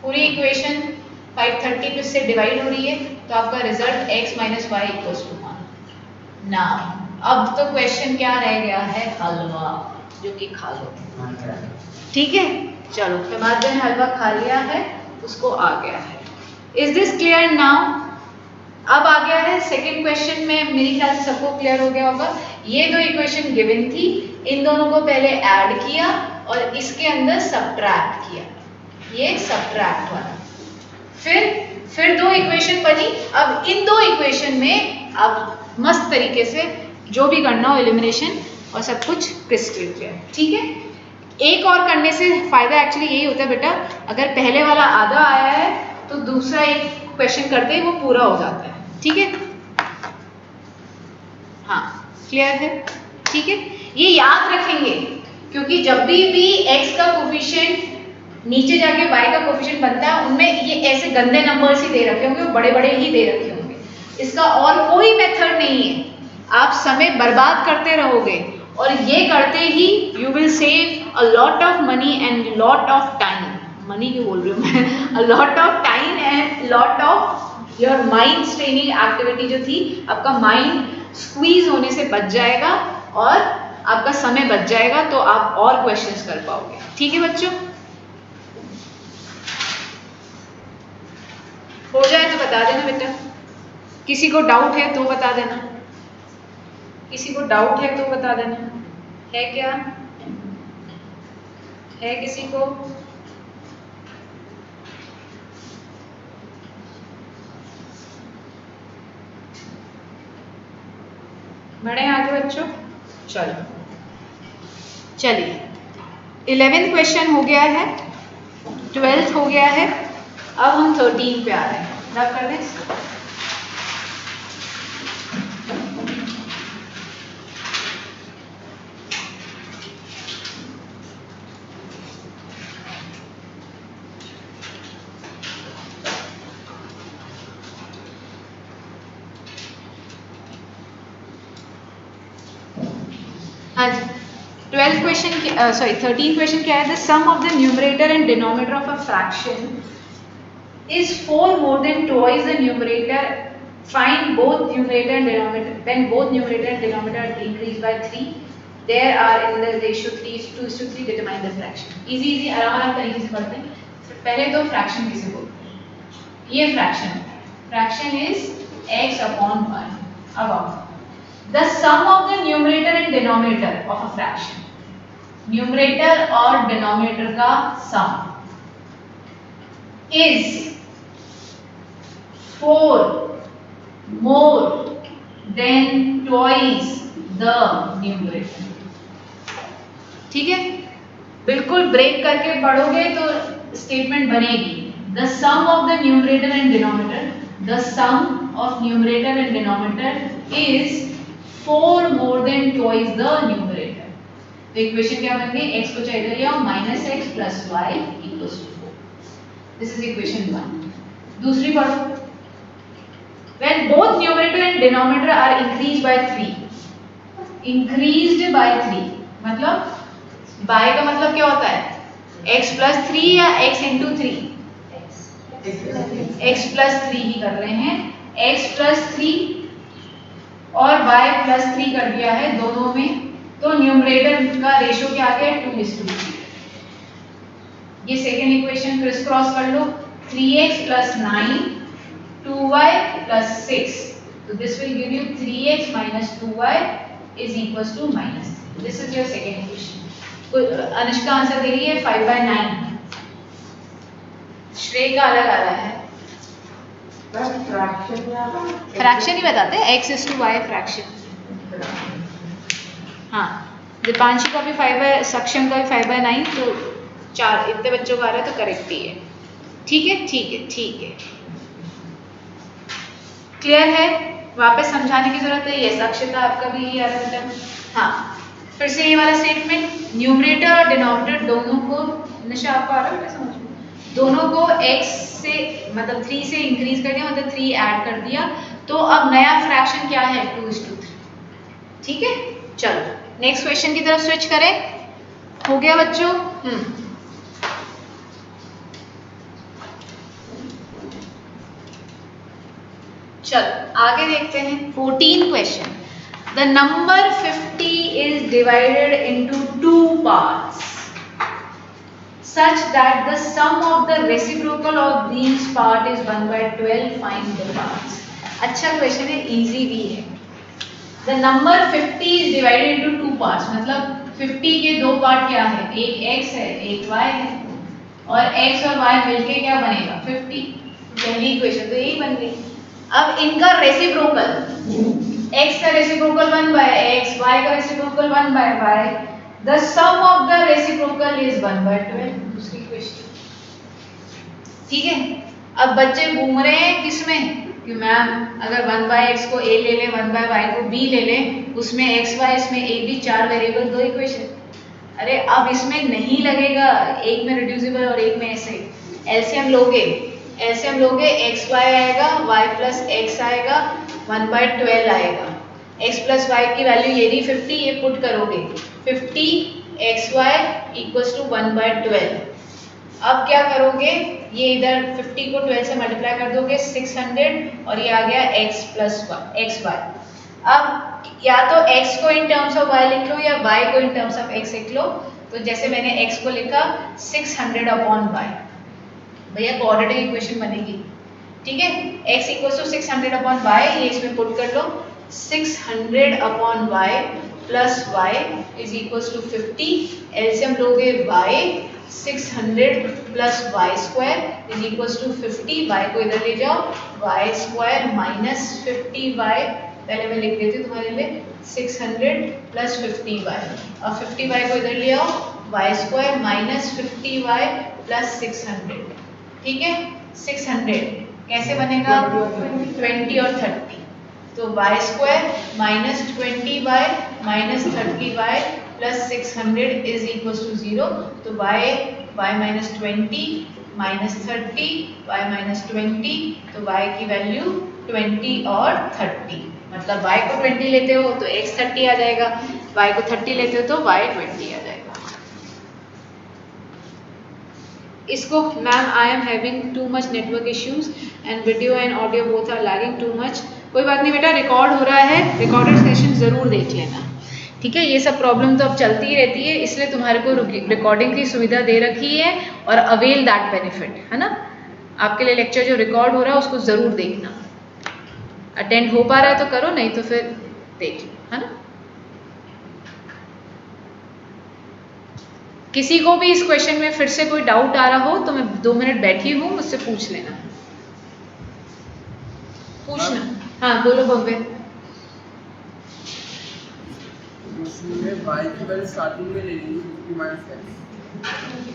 पूरी इक्वेशन 530 पे से डिवाइड हो रही है, तो आपका result x minus y equals to 1। Now अब तो क्वेश्चन क्या रह गया है, हलवा, जो कि खा लो। ठीक है, चलो हिमाद्री ने हलवा खा लिया है, उसको आ गया है। Is this clear now? अब आ गया है सेकंड क्वेश्चन में, मेरे ख्याल से सबको क्लियर हो गया होगा। ये दो इक्वेशन गिवन थी, इन दोनों को पहले ऐड किया और इसके अंदर सबट्रैक्ट किया, ये सबट्रैक्ट वाला। फिर दो इक्वेशन बनी। अब इन दो इक्वेशन में अब मस्त तरीके से जो भी करना हो एलिमिनेशन और सब कुछ क्रिस्टल क्लियर। ठीक है, एक और करने से फायदा एक्चुअली यही होता है बेटा, अगर पहले वाला आधा आया है तो दूसरा एक क्वेश्चन करते ही वो पूरा हो जाता है। ठीक है, हाँ क्लियर है? ठीक है, ये याद रखेंगे क्योंकि जब भी x का कोफिशिएंट नीचे जाके y का कोफिशिएंट बनता है, उनमें ये ऐसे गंदे नंबर्स ही दे रखे होंगे, बड़े बड़े ही दे रखे होंगे। इसका और कोई मेथड नहीं है, आप समय बर्बाद करते रहोगे और ये करते ही you will save a lot of money and lot of time. Money क्यों बोल रही हूँ मैं, a lot of time and lot of your mind straining activity जो थी, आपका माइंड स्क्वीज होने से बच जाएगा और आपका समय बच जाएगा, तो आप और क्वेश्चंस कर पाओगे। ठीक है बच्चों, हो जाए तो बता देना बेटा, किसी को डाउट है तो बता देना, किसी को डाउट है तो बता देना। है क्या, है किसी को? बढ़े आगे बच्चों, चलो चलिए 11th क्वेश्चन हो गया है, 12th हो गया है, अब हम 13 पे आ रहे हैं। रब कर दें। हाँ जी, 12th question, sorry 13th question क्या है? The sum of the numerator and denominator of a fraction is 4 more than twice the numerator. Find both numerator and denominator. When both numerator and denominator are increased by 3, there are in the ratio 3:2:3. Determine the fraction. Easy easy आराम तरीके से पढ़ते हैं। पहले तो फ्रैक्शन किसे बोलते हैं? ये फ्रैक्शन है। Fraction is x upon 1. अब the sum of the numerator and denominator of a fraction. Numerator और डिनोमिनेटर का सम is 4 more than twice the numerator. ठीक है, बिल्कुल ब्रेक करके पढ़ोगे तो स्टेटमेंट बनेगी। The sum of the numerator and denominator, the sum of numerator and denominator is 4 more than twice the numerator. तो इक्वेशन क्या बन गई? x को चाहिए इधर ले आओ, -x plus y equals to 4. This is equation 1. दूसरी पढ़ो। When both numerator and denominator are increased by 3, increased by 3 मतलब by का मतलब क्या होता है? x plus 3 या x into 3? x plus 3 ही कर रहे हैं। x plus 3 और y plus 3 कर दिया है दोनों में, तो न्यूमरेटर का रेशियो क्या आ गया? 2:3। ये सेकेंड इक्वेशन क्रिस क्रॉस कर लो, 3x plus 9 2y plus 6. So this will give you 3x minus 2y is equals to minus. This is your second equation. Anushka answer दे रही है 5/9। श्रेय का अलग आ रहा है। फ्रैक्शन ही बताते हैं, x is to y fraction. हाँ, दीपांशी का भी 5/, सक्षम का भी 5/9, तो 4 इतने बच्चों का आ रहा है तो करेक्ट ही है। ठीक है ठीक है ठीक है, क्लियर है? वापस समझाने की जरूरत है? ये अक्षता आपका भी यही आ रहा है। हाँ, फिर से ये वाला स्टेटमेंट, न्यूमरेटर और डिनोमिनेटर दोनों को, निशा आपको आ रहा है समझ में? दोनों को x से मतलब 3 से इंक्रीज कर दिया, मतलब 3 ऐड कर दिया, तो अब नया फ्रैक्शन क्या है? 2:3। ठीक है, चलो नेक्स्ट क्वेश्चन की तरफ स्विच करें। हो गया बच्चों? चलो आगे देखते हैं 14 question. The number 50 is divided into 2 parts such that the sum of the reciprocal of these part is 1/12. Find the parts. अच्छा क्वेश्चन है, इजी भी है। The number 50 is divided into 2 parts, मतलब 50 के 2 पार्ट क्या है? एक x है, एक y है, और x और y मिलके क्या बनेगा? 50। पहली इक्वेशन तो यही बन गई। अब इनका रेसिप्रोकल, x का रेसिप्रोकल 1/x, y का reciprocal 1/y, the sum of the reciprocal is 1/12। दूसरी इक्वेशन। ठीक है, अब बच्चे घूम रहे हैं किसमें कि मैम अगर 1/x को a ले लें, 1/y को b ले लें, उसमें x y, इसमें a b, 4 वेरिएबल, 2 इक्वेशन। अरे अब इसमें नहीं लगेगा, एक में रिड्यूसिबल और एक में ऐसे। एलसीएम लोगे, एलसीएम लोगे, x y आएगा, y प्लस x आएगा, 1/12 आएगा। x प्लस y की वैल्यू ये रही 50, ये पुट करोगे 50xy इक्वल्स टू 1/12। अब क्या करोगे? ये इधर 50 को 12 से मल्टीप्लाई कर दोगे 600, और ये आ गया x प्लस xy। अब या तो x को इन टर्म्स ऑफ y लिख लो या y को इन टर्म्स ऑफ x लिख लो। तो जैसे मैंने x को लिखा 600 अपॉन y, भैया कोऑर्डिनेट इक्वेशन बनेगी। ठीक है, x equal to 600 upon y, ये इसमें पुट कर लो, 600 upon y plus y is equal to 50, LCM लोगे y, 600 plus y square is equal to 50, y को इधर ले जाओ, y स्क्वायर माइनस 50y, पहले मैं लिख देती हूँ तुम्हारे लिए, 600 प्लस 50y, और 50y को इधर ले आओ, y square minus 50y plus 600, ठीक है, 600 कैसे बनेगा, 20 और 30, तो y square minus 20y minus 30y plus 600 is equal to 0, तो y minus 20 minus 30 y minus 20, तो y की वैल्यू 20 और 30, मतलब y को 20 लेते हो तो x 30 आ जाएगा, y को 30 लेते हो तो y 20 आ जाएगा। इसको ma'am I am having too much network issues and video and audio both are lagging too much, कोई बात नहीं बेटा, रिकॉर्ड हो रहा है, रिकॉर्डेड सेशन ज़रूर देख लेना, ठीक है, ये सब प्रॉब्लम तो अब चलती ही रहती है, इसलिए तुम्हारे को रिकॉर्डिंग की सुविधा दे रखी है, और अवेल दैट बेनिफिट, है ना, आपके लिए लेक्चर जो रिकॉर्ड हो रहा है उसको ज़रूर देखना, अटेंड हो पा रहा है तो करो, नहीं तो फिर देख लो, है ना। किसी को भी इस क्वेश्चन में फिर से कोई डाउट आ रहा हो तो मैं 2 मिनट बैठी हूँ, मुझसे पूछ लेना, पूछना, हाँ बोलो भव्य।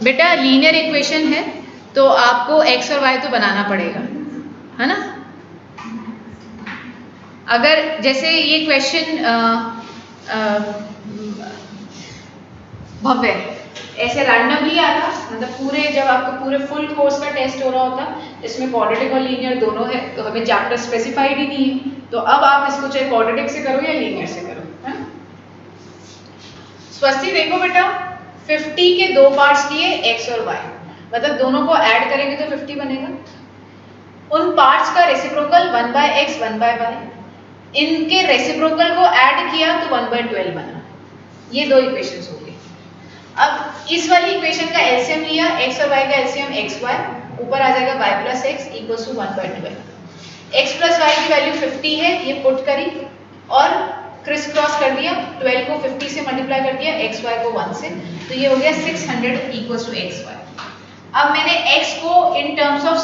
बेटा लीनियर इक्वेशन है तो आपको x और y तो बनाना पड़ेगा, है ना, अगर जैसे ये क्वेश्चन भव्य ऐसे रैंडमली आता, मतलब पूरे जब आपको पूरे फुल कोर्स का टेस्ट हो रहा होता, इसमें क्वाड्रेटिक और लीनियर दोनों है, तो हमें चैप्टर स्पेसिफाइड ही नहीं है, तो अब आप इसको चाहे क्वाड्रेटिक से करो या लीनियर से करो, है ना। स्वस्ति देखो बेटा, 50 के 2 पार्ट्स लिए x और y, मतलब दोनों को ऐड करेंगे तो 50 बनेगा, उन पार्ट्स का रेसिप्रोकल 1/x 1/y, इनके रेसिप्रोकल को ऐड किया तो 1/12 बना, ये 2 इक्वेशंस हो गई। अब इस वाली इक्वेशन का एलसीएम लिया, x और y का एलसीएम xy, ऊपर आ जाएगा y plus x equal to 1/12, x plus y की वैल्यू 50 है, ये पुट करी और क्रिस क्रॉस कर दिया, 12 को 50 से मल्टीप्लाई कर दिया, xy को 1 से, तो ये हो गया 600 इक्वल टू xy। अब मैंने x को इन टर्म्स ऑफ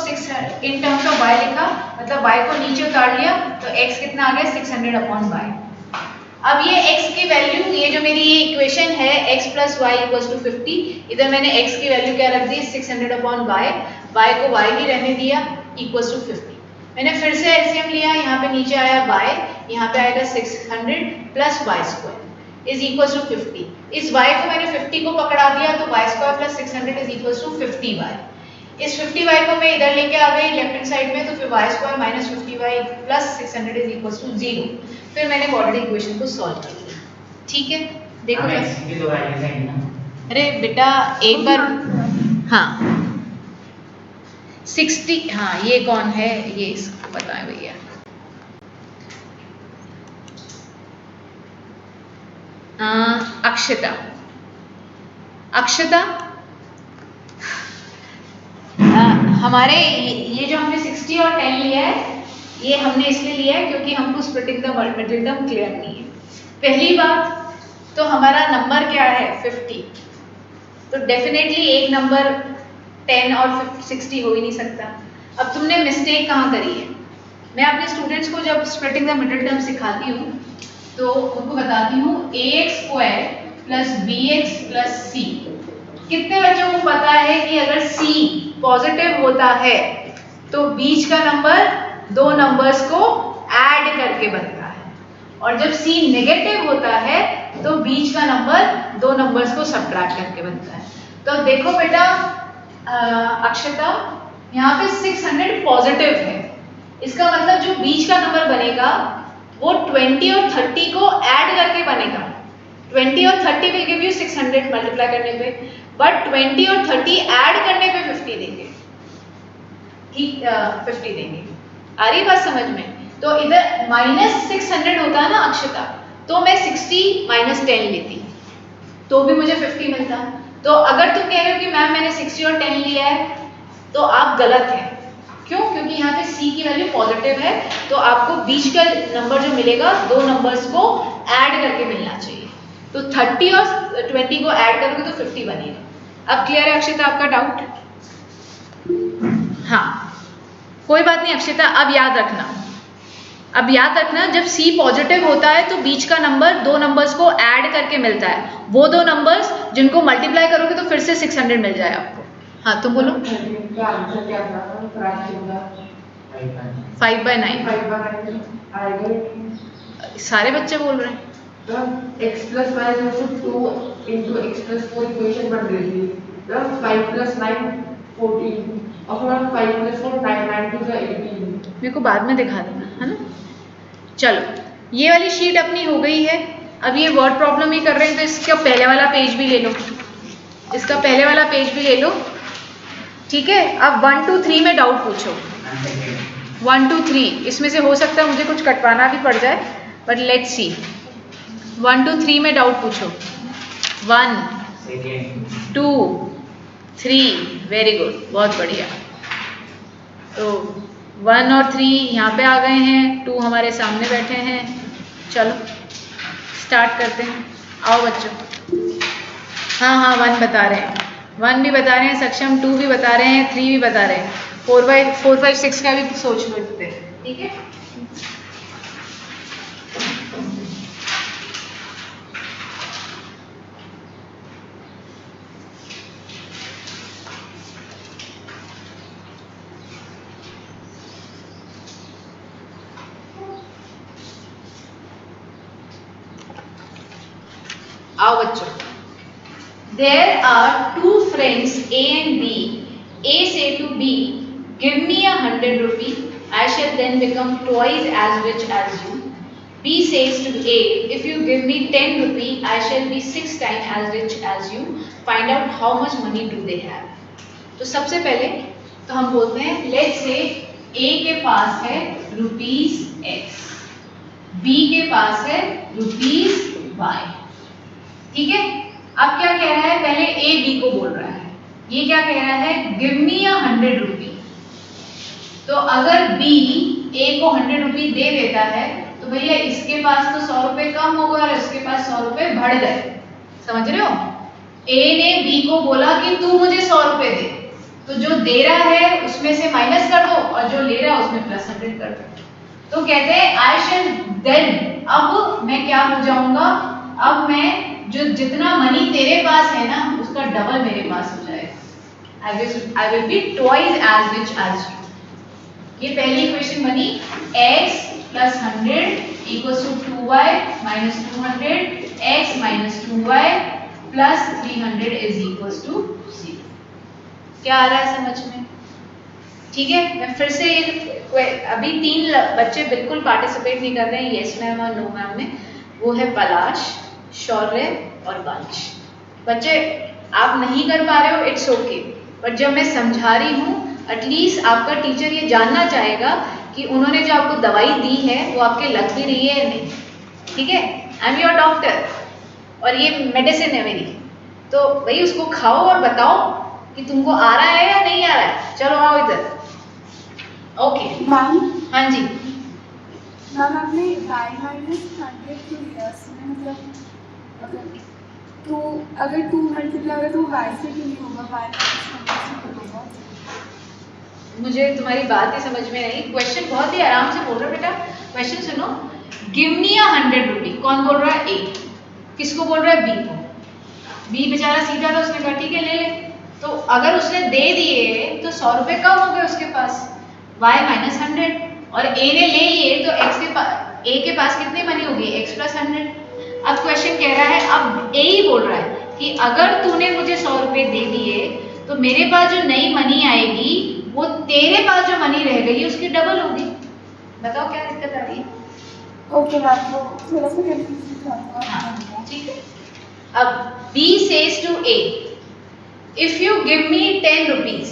y लिखा, मतलब y को नीचे उतार लिया, तो x कितना आ गया 600 अपॉन y। अब ये x की वैल्यू, ये जो मेरी ये इक्वेशन है x plus y equal to 50, इधर मैंने x की वैल्यू क्या रख दी 600 अपॉन y, y को y ही रहने दिया इक्वल टू 50। मैंने फिर से एलसीएम लिया, यहाँ पे नीचे आया y, यहाँ पे आएगा 600 plus y square is equal to 50, इस y को मैंने 50 को पकड़ा दिया, तो y square plus 600 is equal to 50y, इस 50y को मैं इधर लेके आ गई लेफ्ट हैंड साइड में, तो फिर y square minus 50y plus 600 is equal to 0, फिर मैंने क्वाड्रेटिक इक्वेशन को सॉल्व कर लिया, ठीक है। देखो अरे बेटा एक बार, हाँ 60, हाँ ये कौन है, ये इसको बताएं भैया, अक्षता, अक्षता हमारे ये जो हमने 60 और 10 लिया है, ये हमने इसलिए लिया है क्योंकि हमको splitting the middle term clear नहीं है। पहली बात तो हमारा नंबर क्या है 50, तो डेफिनेटली एक नंबर 10 और 60 हो ही नहीं सकता। अब तुमने मिस्टेक कहाँ करी है, मैं अपने स्टूडेंट्स को जब स्प्लिटिंग द मिडिल टर्म सिखाती हूँ तो उनको बताती हूँ ax² plus bx plus c। कितने बच्चों को पता है कि अगर c पॉजिटिव होता है तो बीच का नंबर 2 नंबर्स को ऐड करके बनता है, और जब c नेगेटिव होता है तो बीच का नंबर 2 नंबर्स को सब्ट्रैक्ट करके बनता है। तो देखो बेटा अक्षता, यहाँ पे 600 पॉजिटिव है, इसका मतलब जो बीच का नंबर बनेगा वो 20 और 30 को ऐड करके बनेगा। 20 और 30 विल गिव यू 600 मल्टीप्लाई करने पे, बट 20 और 30 ऐड करने पे 50 देंगे, ठीक 50 देंगे। आ रही बात समझ में? तो इधर -600 होता है ना अक्षता, तो मैं 60 - 10 लेती तो भी मुझे 50 मिलता। तो अगर तुम कह रहे हो कि मैम मैंने 60 और 10 लिया है तो आप गलत हैं। क्यों? क्योंकि क्योंकि यहाँ पे C की वैल्यू पॉजिटिव है, तो आपको बीच का नंबर जो मिलेगा दो नंबर्स को ऐड करके मिलना चाहिए। तो 30 और 20 को ऐड करोगे तो 50 बनेगा। अब क्लियर है अक्षिता आपका डाउट? हाँ, कोई बात नहीं अक्षिता, अब याद रखना जब C पॉजिटिव होता है तो बीच का नंबर दो नंबर्स को ऐड करके मिलता है, वो दो नंबर्स जिनको मल्टीप्लाई करोगे तो फिर से 600 मिल जाए आपको। हाँ तुम बोलो। का आंसर क्या था फ्रैक्शन का? 5/9 आएगा। सारे बच्चे बोल रहे हैं। तब x plus y is equal to 2 into x plus 4 equation बन रही थी। तब 5 plus 9 14 और फिर 5 plus 4 9 to the 18। मेरे को बाद में दिखा देना है ना। चलो ये वाली शीट अपनी हो गई है। अब ये वर्ड प्रॉब्लम ही कर रहे हैं तो इसका पहले वाला पेज भी ले लो, इसका पहले वाला पेज भी ले लो, ठीक है। अब 1 2 3 में डाउट पूछो। 1 2 3 इसमें से हो सकता है मुझे कुछ कटवाना भी पड़ जाए, बट लेट्स सी। 1 2 3 में डाउट पूछो। 1 2 3 वेरी गुड, बहुत बढ़िया। तो 1 और 3 यहाँ पे आ गए हैं, 2 हमारे सामने बैठे हैं। चलो स्टार्ट करते हैं, आओ बच्चों। हाँ 1 बता रहे हैं, 1 भी बता रहे हैं सक्षम, 2 भी बता रहे हैं, 3 भी बता रहे हैं, 4 5 6 का भी सोच लो इस पे, ठीक है। आओ बच्चों। There are two friends A and B. A say to B, give me 100 rupee, I shall then become twice as rich as you. B says to A, if you give me 10 rupee, I shall be 6 times as rich as you. Find out how much money do they have. तो सबसे पहले तो हम बोलते हैं let's say A के पास है ₹X, B के पास है ₹Y, ठीक है। अब क्या कह रहा है, पहले ए बी को बोल रहा है, ये क्या कह रहा है, गिव मी 100 रुपी। तो अगर बी ए को 100 रुपी दे देता है तो भैया इसके पास तो 100 रुपए कम होगा और इसके पास 100 रुपए बढ़ गए, समझ रहे हो। ए ने बी को बोला कि तू मुझे 100 रुपए दे, तो जो दे रहा है उसमें से माइनस कर दो और जो ले रहा है उसमें प्लस 100 कर दो। तो कहते हैं आई शेल देन, अब मैं क्या हो जाऊंगा, अब मैं जो जितना मनी तेरे पास है ना उसका डबल मेरे पास हो जाएगा। I will be twice as rich as you. ये पहली इक्वेशन बनी, x plus 100 equals to 2y minus 200, x minus 2y plus 300 is equals to 0। क्या आ रहा है समझ में? ठीक है, मैं फिर से अभी 3 बच्चे बिल्कुल पार्टिसिपेट नहीं कर रहे हैं येस मैम और नो मैम में, वो है पलाश, शौर्य और वंश। बच्चे आप नहीं कर पा रहे हो इट्स ओके, बट जब मैं समझा रही हूँ एटलीस्ट आपका टीचर ये जानना चाहेगा कि उन्होंने जो आपको दवाई दी है वो आपके लग भी रही है या नहीं, ठीक है। आई एम योर डॉक्टर और ये मेडिसिन है मेरी, तो भाई उसको खाओ और बताओ कि तुमको आ रहा है या नहीं आ रहा है। चलो आओ इधर, ओके मैम। हाँ जी मैम आपने y minus 100 क्यों लिया? इसमें मतलब अगर 2 मल्टीप्लाई होगा तो y से क्यों नहीं होगा, y minus 100 से क्यों होगा? मुझे तुम्हारी बात ही समझ में नहीं। क्वेश्चन बहुत ही आराम से बोल रहे हो बेटा, क्वेश्चन सुनो। गिव मी 100 रुपी, कौन बोल रहा है? ए। किसको बोल रहा है? बी को। बी बेचारा सीधा था, उसने कहा ठीक है ले ले। तो अगर उसने दे दिए तो 100 रुपए कम हो गए उसके पास, y माइनस 100, और ए ने ले लिए तो x के पास, ए के पास कितनी मनी होगी? x plus 100। अब क्वेश्चन कह रहा है, अब ए ही बोल रहा है कि अगर तूने मुझे 100 रुपए दे दिए तो मेरे पास जो नई मनी आएगी वो तेरे पास जो मनी रह गई उसकी डबल होगी। बताओ क्या दिक्कत आ रही है? ओके मैम, वो थोड़ा सा कंफ्यूजन था। ठीक है। अब B says to A, if you give me 10 rupees,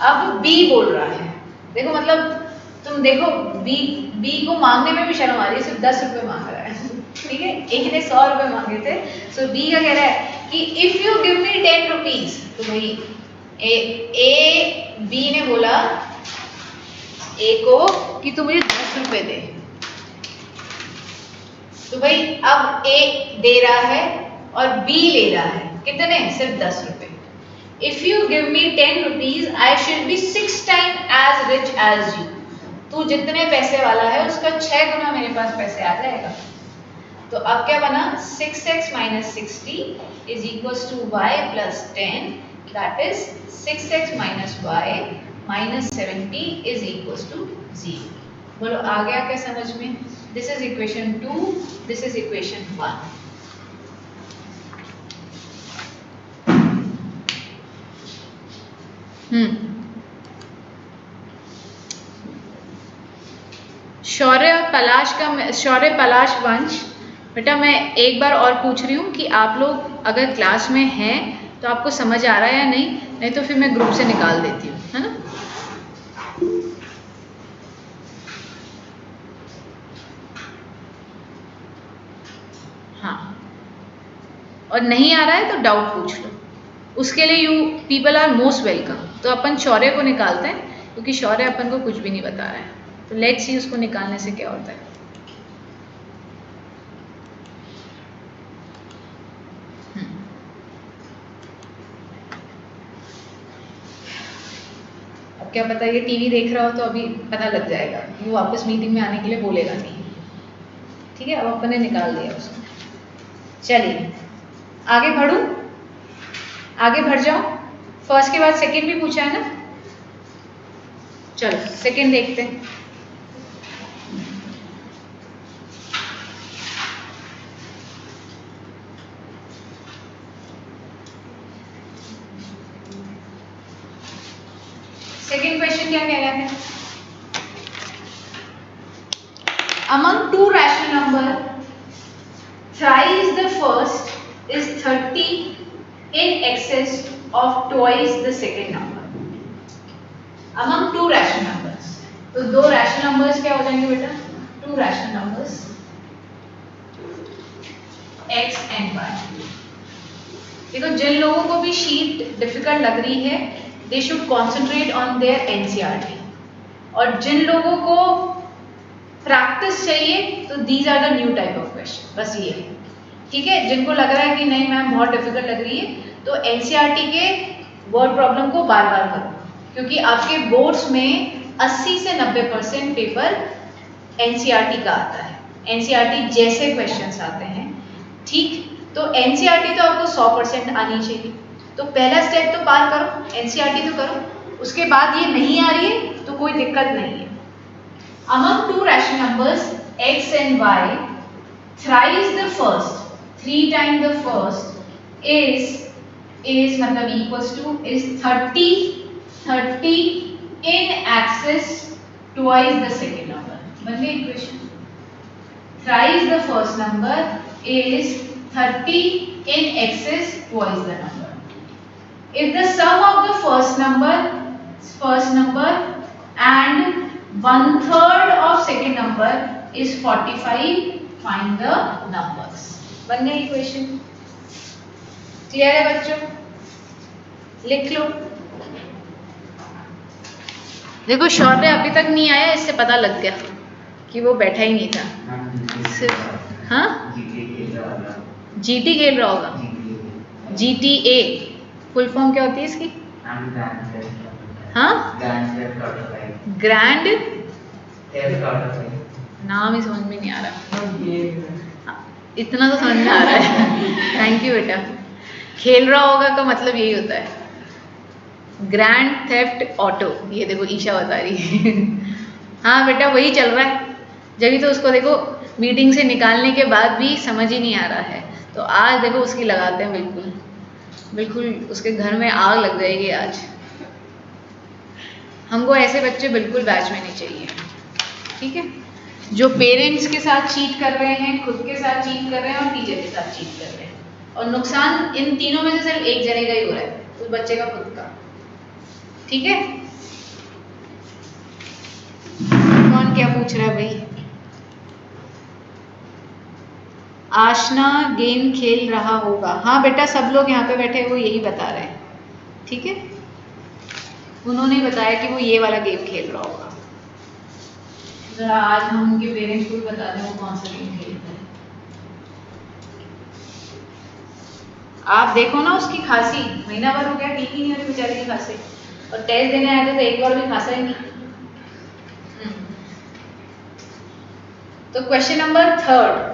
अब B बोल रहा है, देखो मतलब तुम देखो B को मांगने में भी शर्म आ रही है, सिर्फ 10 रुपए मांग रहा है, ठीक है। एक ने 100 रुपए मांगे थे, सो B का कह रहा है कि if you give me 10 rupees, तो भाई A B ने बोला ए को कि तू मुझे 10 रुपए दे। तो भाई अब ए दे रहा है और बी ले रहा है, कितने? सिर्फ 10 रुपए। If you give me 10 rupees I should be 6 time as rich as you. तू जितने पैसे वाला है उसका 6 गुना मेरे पास पैसे आ जाएगा। तो अब क्या बना? 6x minus 60 is equals to y plus 10, that is 6x minus y minus 70 is equals to 0। बोलो आ गया क्या समझ में? This is equation 2, this is equation 1। शौर्य पलाश वंश, बेटा मैं एक बार और पूछ रही हूँ कि आप लोग अगर क्लास में हैं तो आपको समझ आ रहा है या नहीं तो फिर मैं ग्रुप से निकाल देती हूँ, है ना? हाँ, और नहीं आ रहा है तो डाउट पूछ लो, उसके लिए you people are most welcome. तो अपन शौर्य को निकालते हैं क्योंकि शौर्य अपन को कुछ भी नहीं बता रहा है, तो लेट्स सी उसको निकालने से क्या होता है। अब क्या पता ये टीवी देख रहा हो तो अभी पता लग जाएगा, वो वापस मीटिंग में आने के लिए बोलेगा नहीं। ठीक है, अब अपन ने निकाल दिया उसको। चलिए आगे बढ़ूं, आगे बढ़ जाओ। फर्स्ट के बाद सेकंड भी पूछा है ना, चलो सेकंड देखते हैं। सेकंड क्वेश्चन क्या कह रहा है? Among to rational number thrice the first is 30 in excess of twice the second number among two rational numbers। तो दो रैशनल नंबर्स क्या हो जाएंगे बेटा? To rational numbers x and y। देखो जिन लोगों को भी शीट डिफिकल्ट लग रही है they should concentrate on their NCERT, और जिन लोगों को प्रैक्टिस चाहिए तो these are the new type of question, बस ये है। ठीक है, जिनको लग रहा है कि नहीं मैम बहुत डिफिकल्ट लग रही है तो एनसीईआरटी के वर्ड प्रॉब्लम को बार बार करो, क्योंकि आपके बोर्ड्स में 80 से 90% पेपर एनसीईआरटी का आता है, एनसीईआरटी जैसे क्वेश्चंस आते हैं। ठीक, तो एनसीईआरटी तो आपको 100% आनी चाहिए, तो पहला स्टेप तो पार करो, एनसीईआरटी तो करो। उसके बाद ये नहीं आ रही है तो कोई दिक्कत नहीं है। Among two rational numbers x and y, thrice the first, 3 times the first is मतलब equals to is 30 in excess twice the second number। बन गई equation. Thrice the first number is 30 in excess twice the number। If the sum of the first number and 1/3 of second number is 45, find the numbers। बन गई इक्वेशन। क्लियर है बच्चों? लिख लो। देखो शौर्य अभी तक नहीं आया, इससे पता लग गया कि वो बैठा ही नहीं था सिर्फ। हाँ, जीटी खेल रहा होगा। GTA फुल फॉर्म क्या होती है इसकी? हाँ, ग्रैंड नाम ही समझ में नहीं आ रहा, इतना तो समझ में आ रहा है। थैंक यू बेटा। खेल रहा होगा का मतलब यही होता है, ग्रैंड थेफ्ट ऑटो। ये देखो ईशा बता रही है। हाँ बेटा वही चल रहा है, जब तो उसको देखो मीटिंग से निकालने के बाद भी समझ ही नहीं आ रहा है, तो आज देखो उसकी लगाते हैं बिल्कुल बिल्कुल, उसके घर में आग लग जाएगी आज। हमको ऐसे बच्चे बिल्कुल बैच में नहीं चाहिए। ठीक है, जो पेरेंट्स के साथ चीट कर रहे हैं, खुद के साथ चीट कर रहे हैं और टीचर के साथ चीट कर रहे हैं, और नुकसान इन तीनों में से सिर्फ एक जने का ही हो रहा है, उस बच्चे का खुद का। ठीक है, कौन क्या पूछ रहा है भाई? आशना गेम खेल रहा होगा। हाँ बेटा, सब लोग यहाँ पे बैठे वो यही बता रहे हैं। ठीक है, उन्होंने बताया कि वो ये वाला गेम खेल रहा होगा। जरा आज हम उनके पेरेंट्स को भी बता दें वो कौन सा गेम खेलते हैं। आप देखो ना उसकी खांसी, महीना भर हो गया ठीक ही नहीं हो रही बेचारी की खांसी, और टेस्ट देने आए थे तो एक बार भी खांसा ही नहीं। तो question number third,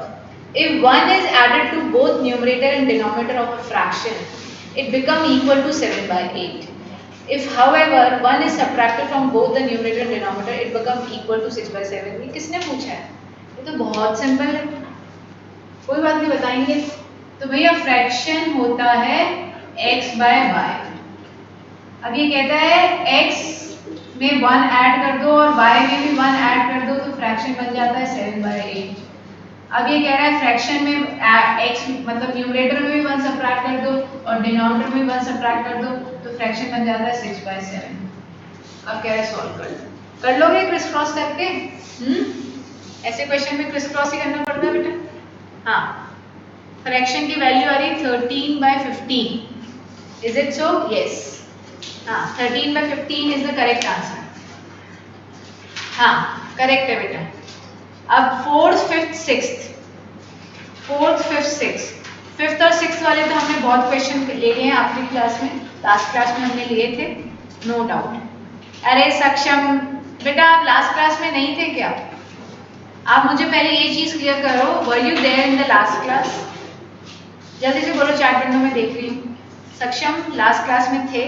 if 1 is added to both numerator and denominator of a fraction, it become equal to 7/8. If however 1 is subtracted from both the numerator and denominator, it become equal to 6/7. ये किसने पूछा है? ये तो बहुत सिंपल है, कोई बात नहीं बताएंगे। तो भैया फ्रैक्शन होता है x by y। अब ये कहता है x में 1 ऐड कर दो और y में भी 1 ऐड कर दो तो फ्रैक्शन बन जाता है 7/8। अब ये कह रहा है फ्रैक्शन में x मतलब न्यूमरेटर में भी 1 सबट्रैक्ट कर दो और डिनोमिनेटर में भी 1 सबट्रैक्ट कर दो तो फ्रैक्शन बन जाता है 6/7। अब कह रहा है सॉल्व कर लोगे क्रिस क्रॉस करके? ऐसे क्वेश्चन में क्रिस क्रॉस ही करना पड़ता है बेटा। हाँ, फ्रैक्शन की वैल्यू आ रही है 13/15। Is it so? यस। हाँ, 13/15 इज द करेक्ट आंसर। हाँ करेक्ट है बेटा। अब फोर्थ, फिफ्थ, सिक्स्थ और सिक्स्थ वाले तो हमने बहुत क्वेश्चन ले लिए हैं आखिरी क्लास में, लास्ट क्लास में हमने लिए थे, नो डाउट। अरे सक्षम बेटा आप लास्ट क्लास में नहीं थे क्या? आप मुझे पहले ये चीज क्लियर करो, were you there in the last class? जल्दी से बोलो, चैट विंडो में देख रही हूँ। सक्षम लास्ट क्लास में थे?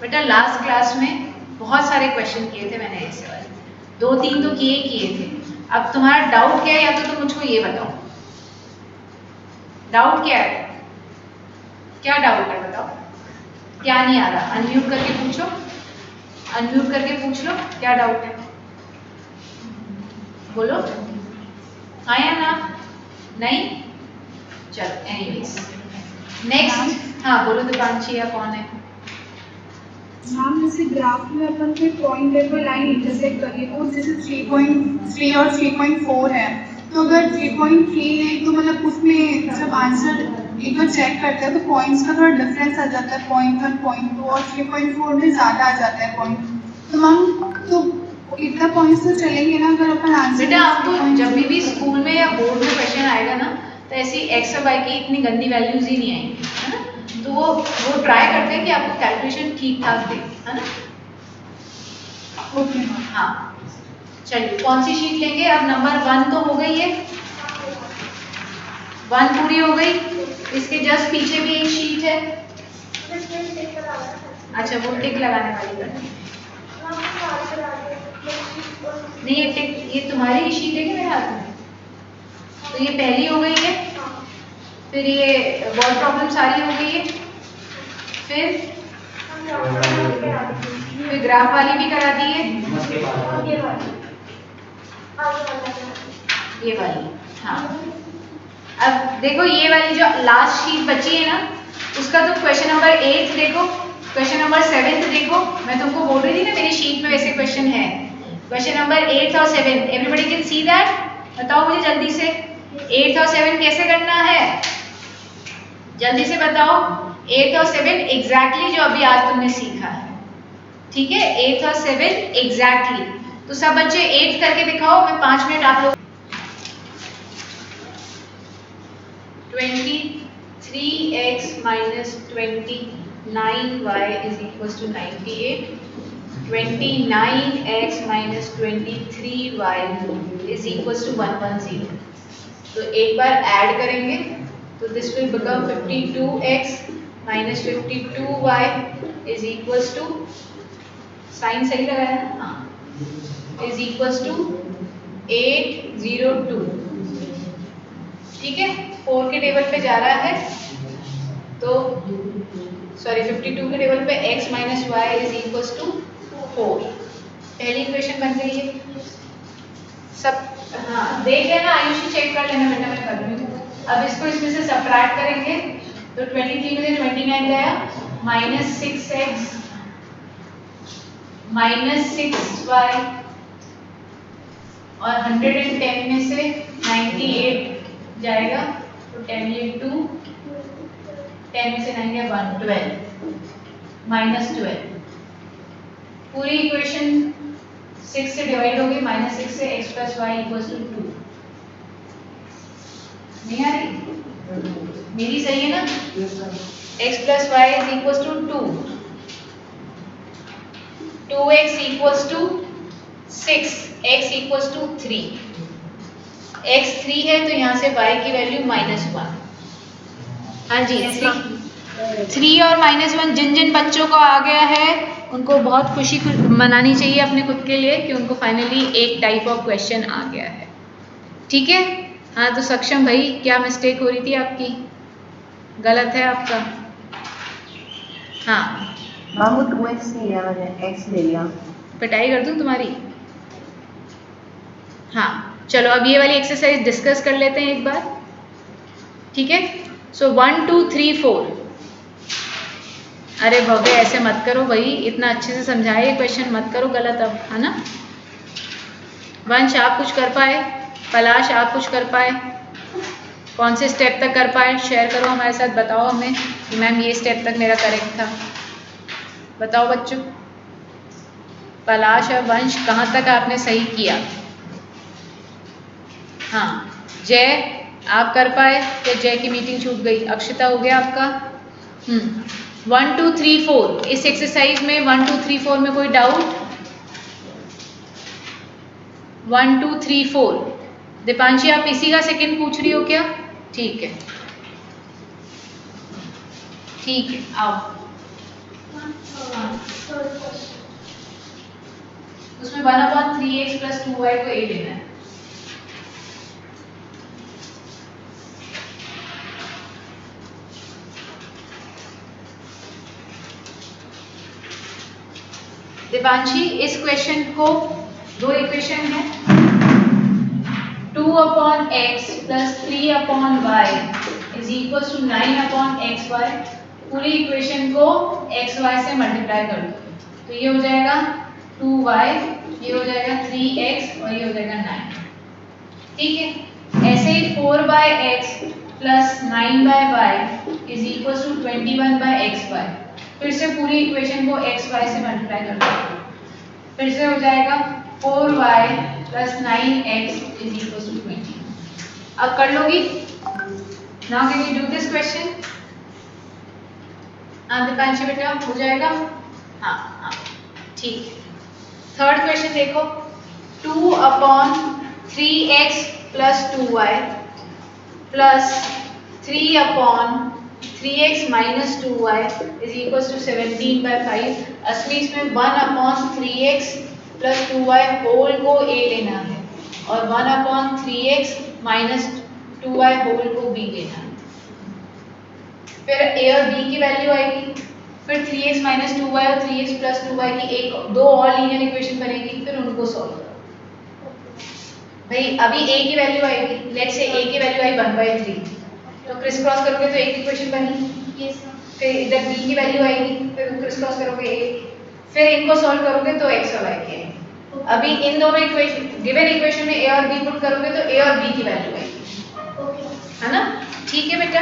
बेटा लास्ट क्लास में बहुत सारे क्वेश्चन किए थे मैंने ऐसे वाले, 2-3 तो किए थे। अब तुम्हारा डाउट क्या है, या तो तुम मुझको ये बताओ डाउट क्या है, क्या डाउट है बताओ, क्या नहीं आ रहा? अनम्यूट करके पूछो, अनम्यूट करके पूछ लो क्या डाउट है, बोलो हाँ या ना? नहीं? चलो एनीवेज नेक्स्ट। हाँ बोलो दीपांशी, या कौन है? मैम जैसे ग्राफ में अपन कोई पॉइंट लेकर लाइन इंटरसेक्ट करिए और जैसे 3.3 और 3.4 है, तो अगर 3.3 है तो मतलब उसमें जब आंसर एक बार चेक करते हैं तो पॉइंट्स का थोड़ा डिफरेंस आ जाता है, 0.1 0.2 और 3.4 में ज़्यादा आ जाता है पॉइंट। तो मैम तो इतना पॉइंट्स तो चलेंगे ना अगर अपन आंसर? बेटा आपको जब भी स्कूल में या बोर्ड में क्वेश्चन आएगा ना तो ऐसी एक्स और वाई की इतनी गंदी वैल्यूज ही नहीं आएंगी, है ना? तो वो ट्राई करते हैं कि आपको कैलकुलेशन ठीक ठाक दे, है ना? ओके। हाँ चलिए, कौन सी शीट लेंगे? अब नंबर 1 तो हो गई है, 1 पूरी हो गई। इसके जस्ट पीछे भी एक शीट है। अच्छा वो टिक लगाने वाली करनी है। नहीं ये टिक, ये तुम्हारी ही शीट है कि मेरे हाथ में? तो ये पहली हो गई है, फिर ये वर्ड प्रॉब्लम सारी हो गई है, फिर ग्राफ वाली भी करा दी है, ये वाली। हाँ अब देखो ये वाली जो लास्ट शीट बची है ना, उसका तो क्वेश्चन नंबर 8 देखो, क्वेश्चन नंबर 7 देखो। मैं तुमको बोल रही थी ना मेरी शीट में वैसे क्वेश्चन है, क्वेश्चन नंबर 8 और 7, एवरीबडी कैन सी दैट? बताओ मुझे जल्दी से, 8 और 7 कैसे करना है, जल्दी से बताओ। 8 और 7 एग्जैक्टली जो अभी आज तुमने सीखा है, ठीक है? 8 और 7 एग्जैक्टली। तो सब बच्चे 8 करके दिखाओ, मैं 5 मिनट आप लोग। 23x minus 29y is equals to 98. 29x minus 23y is equals to 110. तो एक बार ऐड करेंगे तो this will become 52x minus 52y is equals to, sign सही लगाया ना? हाँ, is equals to 802। ठीक है, 4 के टेबल पे जा रहा है तो सॉरी 52 के टेबल पे x minus y is equals to 4। पहली इक्वेशन बन गई है सब। हाँ देख लेना आयुषी, चेक कर लेना बेटा, मैं कर रही हूँ। अब इसको इसमें से सबट्रैक्ट करेंगे तो 23 में से 29 गया, माइनस 6x माइनस 6y और 110 में से 98 जाएगा तो 10 ये 2, 10 में से 9 गया 1, 12 माइनस 12। पूरी इक्वेशन 6 से डिवाइड हो गई, -6 से x plus y equals to 2। नहीं आ रही? मेरी सही है ना? x plus y is equals to 2, 2x equals to 6, x equals to 3। x 3 है तो यहाँ से y की वैल्यू -1। हाँ जी, 3 और -1 जिन जिन बच्चों को आ गया है उनको बहुत खुशी मनानी चाहिए अपने खुद के लिए कि उनको फाइनली एक टाइप ऑफ क्वेश्चन आ गया है। ठीक है? हाँ तो सक्षम भाई, क्या मिस्टेक हो रही थी आपकी? गलत है आपका। हाँ मामू 2x नहीं लिया मैंने, x ले लिया। पिटाई कर दूँ तुम्हारी? हाँ चलो अब ये वाली एक्सरसाइज डिस्कस कर लेते हैं एक बार। ठीक है? सो 1 2 3 4। अरे भव्य ऐसे मत करो भाई, इतना अच्छे से समझाए क्वेश्चन, मत करो गलत अब, है ना? वंश आप कुछ कर पाए? पलाश आप कुछ कर पाए? कौन से स्टेप तक कर पाए? शेयर करो हमारे साथ, बताओ हमें कि मैम ये स्टेप तक मेरा करेक्ट था। बताओ बच्चों, पलाश और वंश कहाँ तक आपने सही किया? हाँ जय आप कर पाए? या जय की मीटिंग छूट गई? अक्षिता हो गया आपका? 1 2 3 4 इस एक्सरसाइज में 1 2 3 4 में कोई डाउट? 1 2 3 4 दीपांशी आप इसी का सेकंड पूछ रही हो क्या? ठीक है ठीक है, आओ। उसमें 1/3x + 2y को a लेना है। दिपांशी इस क्वेश्चन को दो इक्वेशन है, 2/x + 3/y is equal to 9/xy। पूरी इक्वेशन को xy से मल्टीप्लाई कर दो तो ये हो जाएगा 2y, ये हो जाएगा 3x और ये हो जाएगा 9। ठीक है? ऐसे ही 4/x + 9/y is equal to 21/xy। फिर से पूरी इक्वेशन को xy से मल्टीप्लाई कर दो, फिर से हो जाएगा 4y + 9x is equal to 20। अब कर लोगी? Now can you do this question? हाँ दीपांशी बेटा हो जाएगा? हाँ हाँ ठीक है। थर्ड क्वेश्चन देखो, 2/3x + 2y + 3/3x - 2y is equal to 17/5। असली इसमें 1/3x + 2y होल को a लेना है और 1/3x - 2y होल को b लेना है। फिर a और b की वैल्यू आएगी, फिर 3x - 2y और 3x + 2y की दो और लीनियर इक्वेशन बनेगी, फिर उनको सॉल्व करो। भाई अभी a की वैल्यू आएगी, लेट्स से a की वैल्यू आई 1/3, तो क्रिस क्रॉस करोगे तो एक इक्वेशन बनी। फिर इधर b की वैल्यू आएगी, फिर क्रिस क्रॉस करोगे a, फिर इनको सॉल्व करोगे तो x और y की आएगी। अभी इन दोनों इक्वेशन गिवन इक्वेशन में a और b पुट करोगे तो a और b की वैल्यू आएगी, है ना? ठीक है बेटा।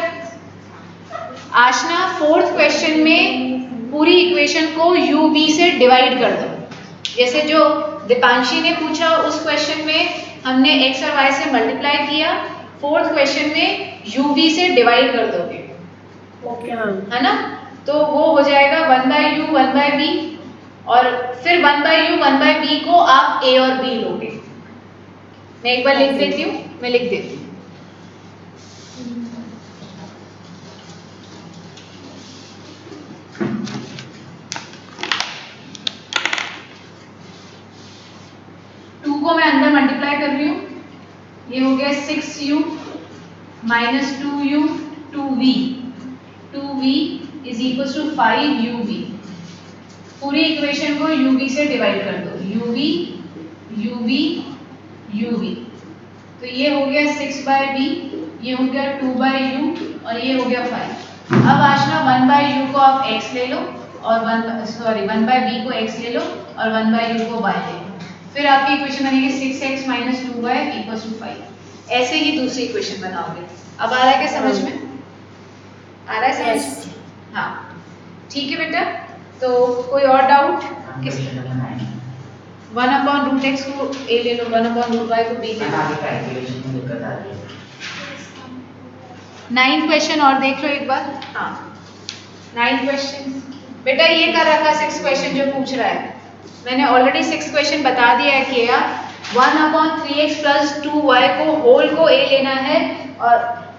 आशना फोर्थ क्वेश्चन में पूरी इक्वेशन को u v से डिवाइड कर दो। जैसे जो दीपांशी ने पूछा उस क्वेश्चन में हमने x और y से मल्टीप्लाई किया, फोर्थ क्वेश्चन में u v से डिवाइड कर दोगे। Okay ma'am. है ना? तो वो हो जाएगा 1/u 1/b और फिर 1/u 1/b को आप a और b लोगे। मैं एक बार लिख देती हूँ, मैं लिख देती हूँ। को मैं अंदर मल्टीप्लाई कर रही हूँ, ये हो गया 6u - 2u 2v, 2v is equal to 5uv। पूरी इक्वेशन को uv से डिवाइड कर दो, uv uv uv, तो ये हो गया 6/b, ये हो गया 2/u और ये हो गया 5। अब आशना 1/u को आप x ले लो और 1/b को x ले लो और 1/u को y ले लो, फिर आपकी इक्वेशन बनेगी 6x - 2y = 5। ऐसे ही दूसरी इक्वेशन बनाओगे। अब आ रहा है क्या समझ में? आ रहा है समझ? हाँ ठीक है बेटा। तो कोई और डाउट? 1/√x को a ले लो, 1/√y को b ले लो। आगे कैलकुलेशन में दिक्कत आ रही है। 9th क्वेश्चन और देख लो एक बार। हाँ 9th क्वेश्चन बेटा ये कर रखा 6th क्वेश्चन जो पूछ रहा है, मैंने ऑलरेडी 6th क्वेश्चन बता दिया है किया। 1/3x + 2y को होल को a लेना है और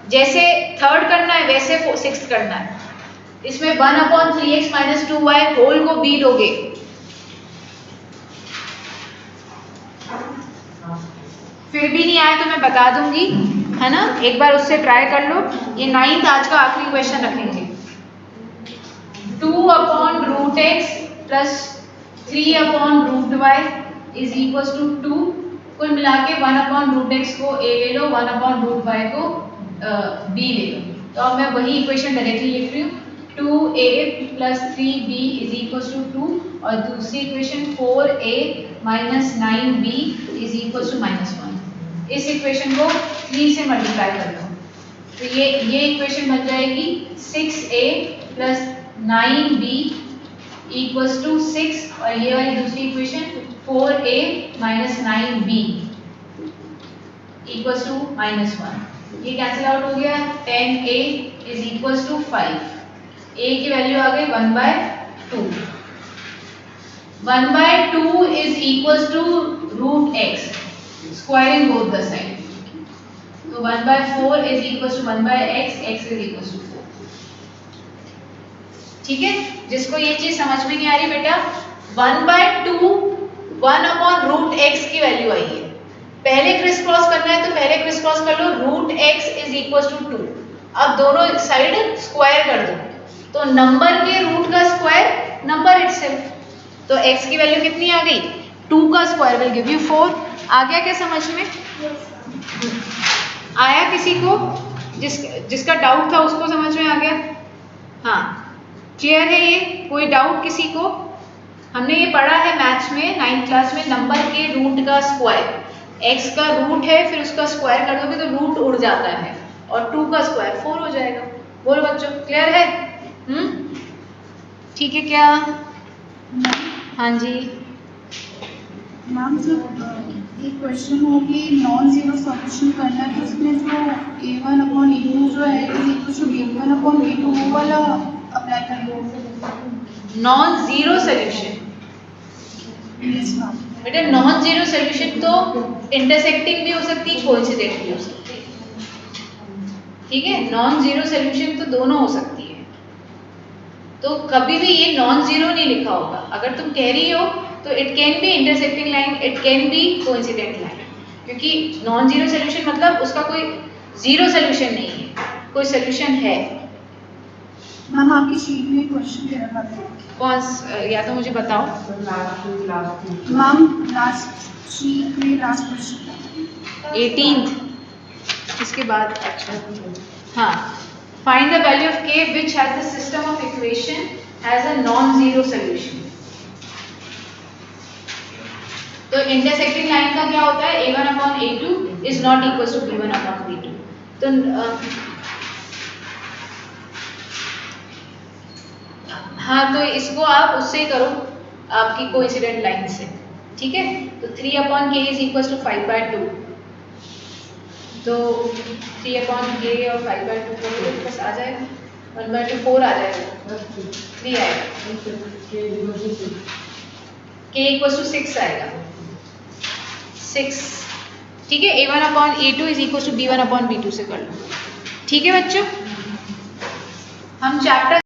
जैसे थर्ड करना है वैसे 6th करना है। इसमें 1/3x - 2y होल को b लोगे, फिर भी नहीं आया तो मैं बता दूंगी, है ना, एक बार उससे ट्राई कर लो। ये 9th आज का आखिरी क्वेश्चन रखेंगे। 2/√x + 3/√y = 2। कुल मिला के 1/√x को a ले लो, 1/√y को b ले लो। तो अब मैं वही इक्वेशन डायरेक्टली लिख रही हूँ, 2a + 3b = 2 और दूसरी इक्वेशन 4a - 9b = -1। इस इक्वेशन को 3 से मल्टीप्लाई कर लो तो ये इक्वेशन बन जाएगी 6a + 9b = 6 और ये वाली दूसरी इक्वेशन 4a - 9b = -1। ये कैंसिल आउट हो गया, 10a = 5। a की वैल्यू आ गई 1/2। 1/2 = √x, squaring both the side। तो 1/4 = 1/x, x = 4। ठीक है, जिसको ये चीज समझ में नहीं आ रही बेटा, 1/2 1/√x की वैल्यू आई है, पहले क्रिस क्रॉस करना है तो पहले क्रिस क्रॉस कर लो, √x = 2। अब दोनों साइड स्क्वायर कर दो तो नंबर के रूट का स्क्वायर नंबर इटसेल्फ, तो x की वैल्यू कितनी आ गई, 2 का स्क्वायर विल गिव यू 4। आ गया क्या समझ में? आया किसी को? जिसका डाउट था उसको समझ में आ गया? हाँ क्लियर है ये? कोई डाउट किसी को? हमने ये पढ़ा है मैथ्स में 9th क्लास में, नंबर के रूट का स्क्वायर, x का रूट है फिर उसका स्क्वायर कर दोगे तो रूट उड़ जाता है और 2 का स्क्वायर 4 हो जाएगा। बोलो बच्चों क्लियर है? ठीक है क्या? हाँ जी मैम जब एक क्वेश्चन हो कि नॉन जीरो सॉल्यूशन करना है तो उसमें जो a1/a2 जो है b1/b2 वो वाला अप्लाई करेंगे। Non zero solution yes ma'am. बेटा, नॉन जीरो सोल्यूशन तो इंटरसेक्टिंग भी हो सकती है, कोइंसिडेंट भी हो सकती है। ठीक है, नॉन जीरो सोल्यूशन तो दोनों हो सकती है। तो कभी भी ये नॉन जीरो नहीं लिखा होगा, अगर तुम कह रही हो तो it can be intersecting line, it can be coincident line, क्योंकि नॉन जीरो सोल्यूशन मतलब उसका कोई जीरो सोल्यूशन नहीं है, कोई सोल्यूशन है। मैम आपकी शीट में क्वेश्चन दे रखा था, कौन या तो मुझे बताओ। मैम लास्ट शीट में लास्ट क्वेश्चन 18th इसके बाद, अच्छा हाँ, find the value of k which has the system of equation has a non-zero solution। तो इंटरसेक्टिंग लाइन का क्या होता है, a1/a2 is not equal to b1/b2। तो हाँ, तो इसको आप उससे ही करो, आपकी कोइंसिडेंट लाइन से। ठीक है, तो 3/k = 5/2। तो 3/k और 5/2 करोगे तो बस आ जाएगा 1/2 4 आ जाएगा, 3 आएगा, k = 6 आएगा, 6। ठीक है, a1/a2 = b1/b2 से कर लो। ठीक है बच्चों, हम चैप्टर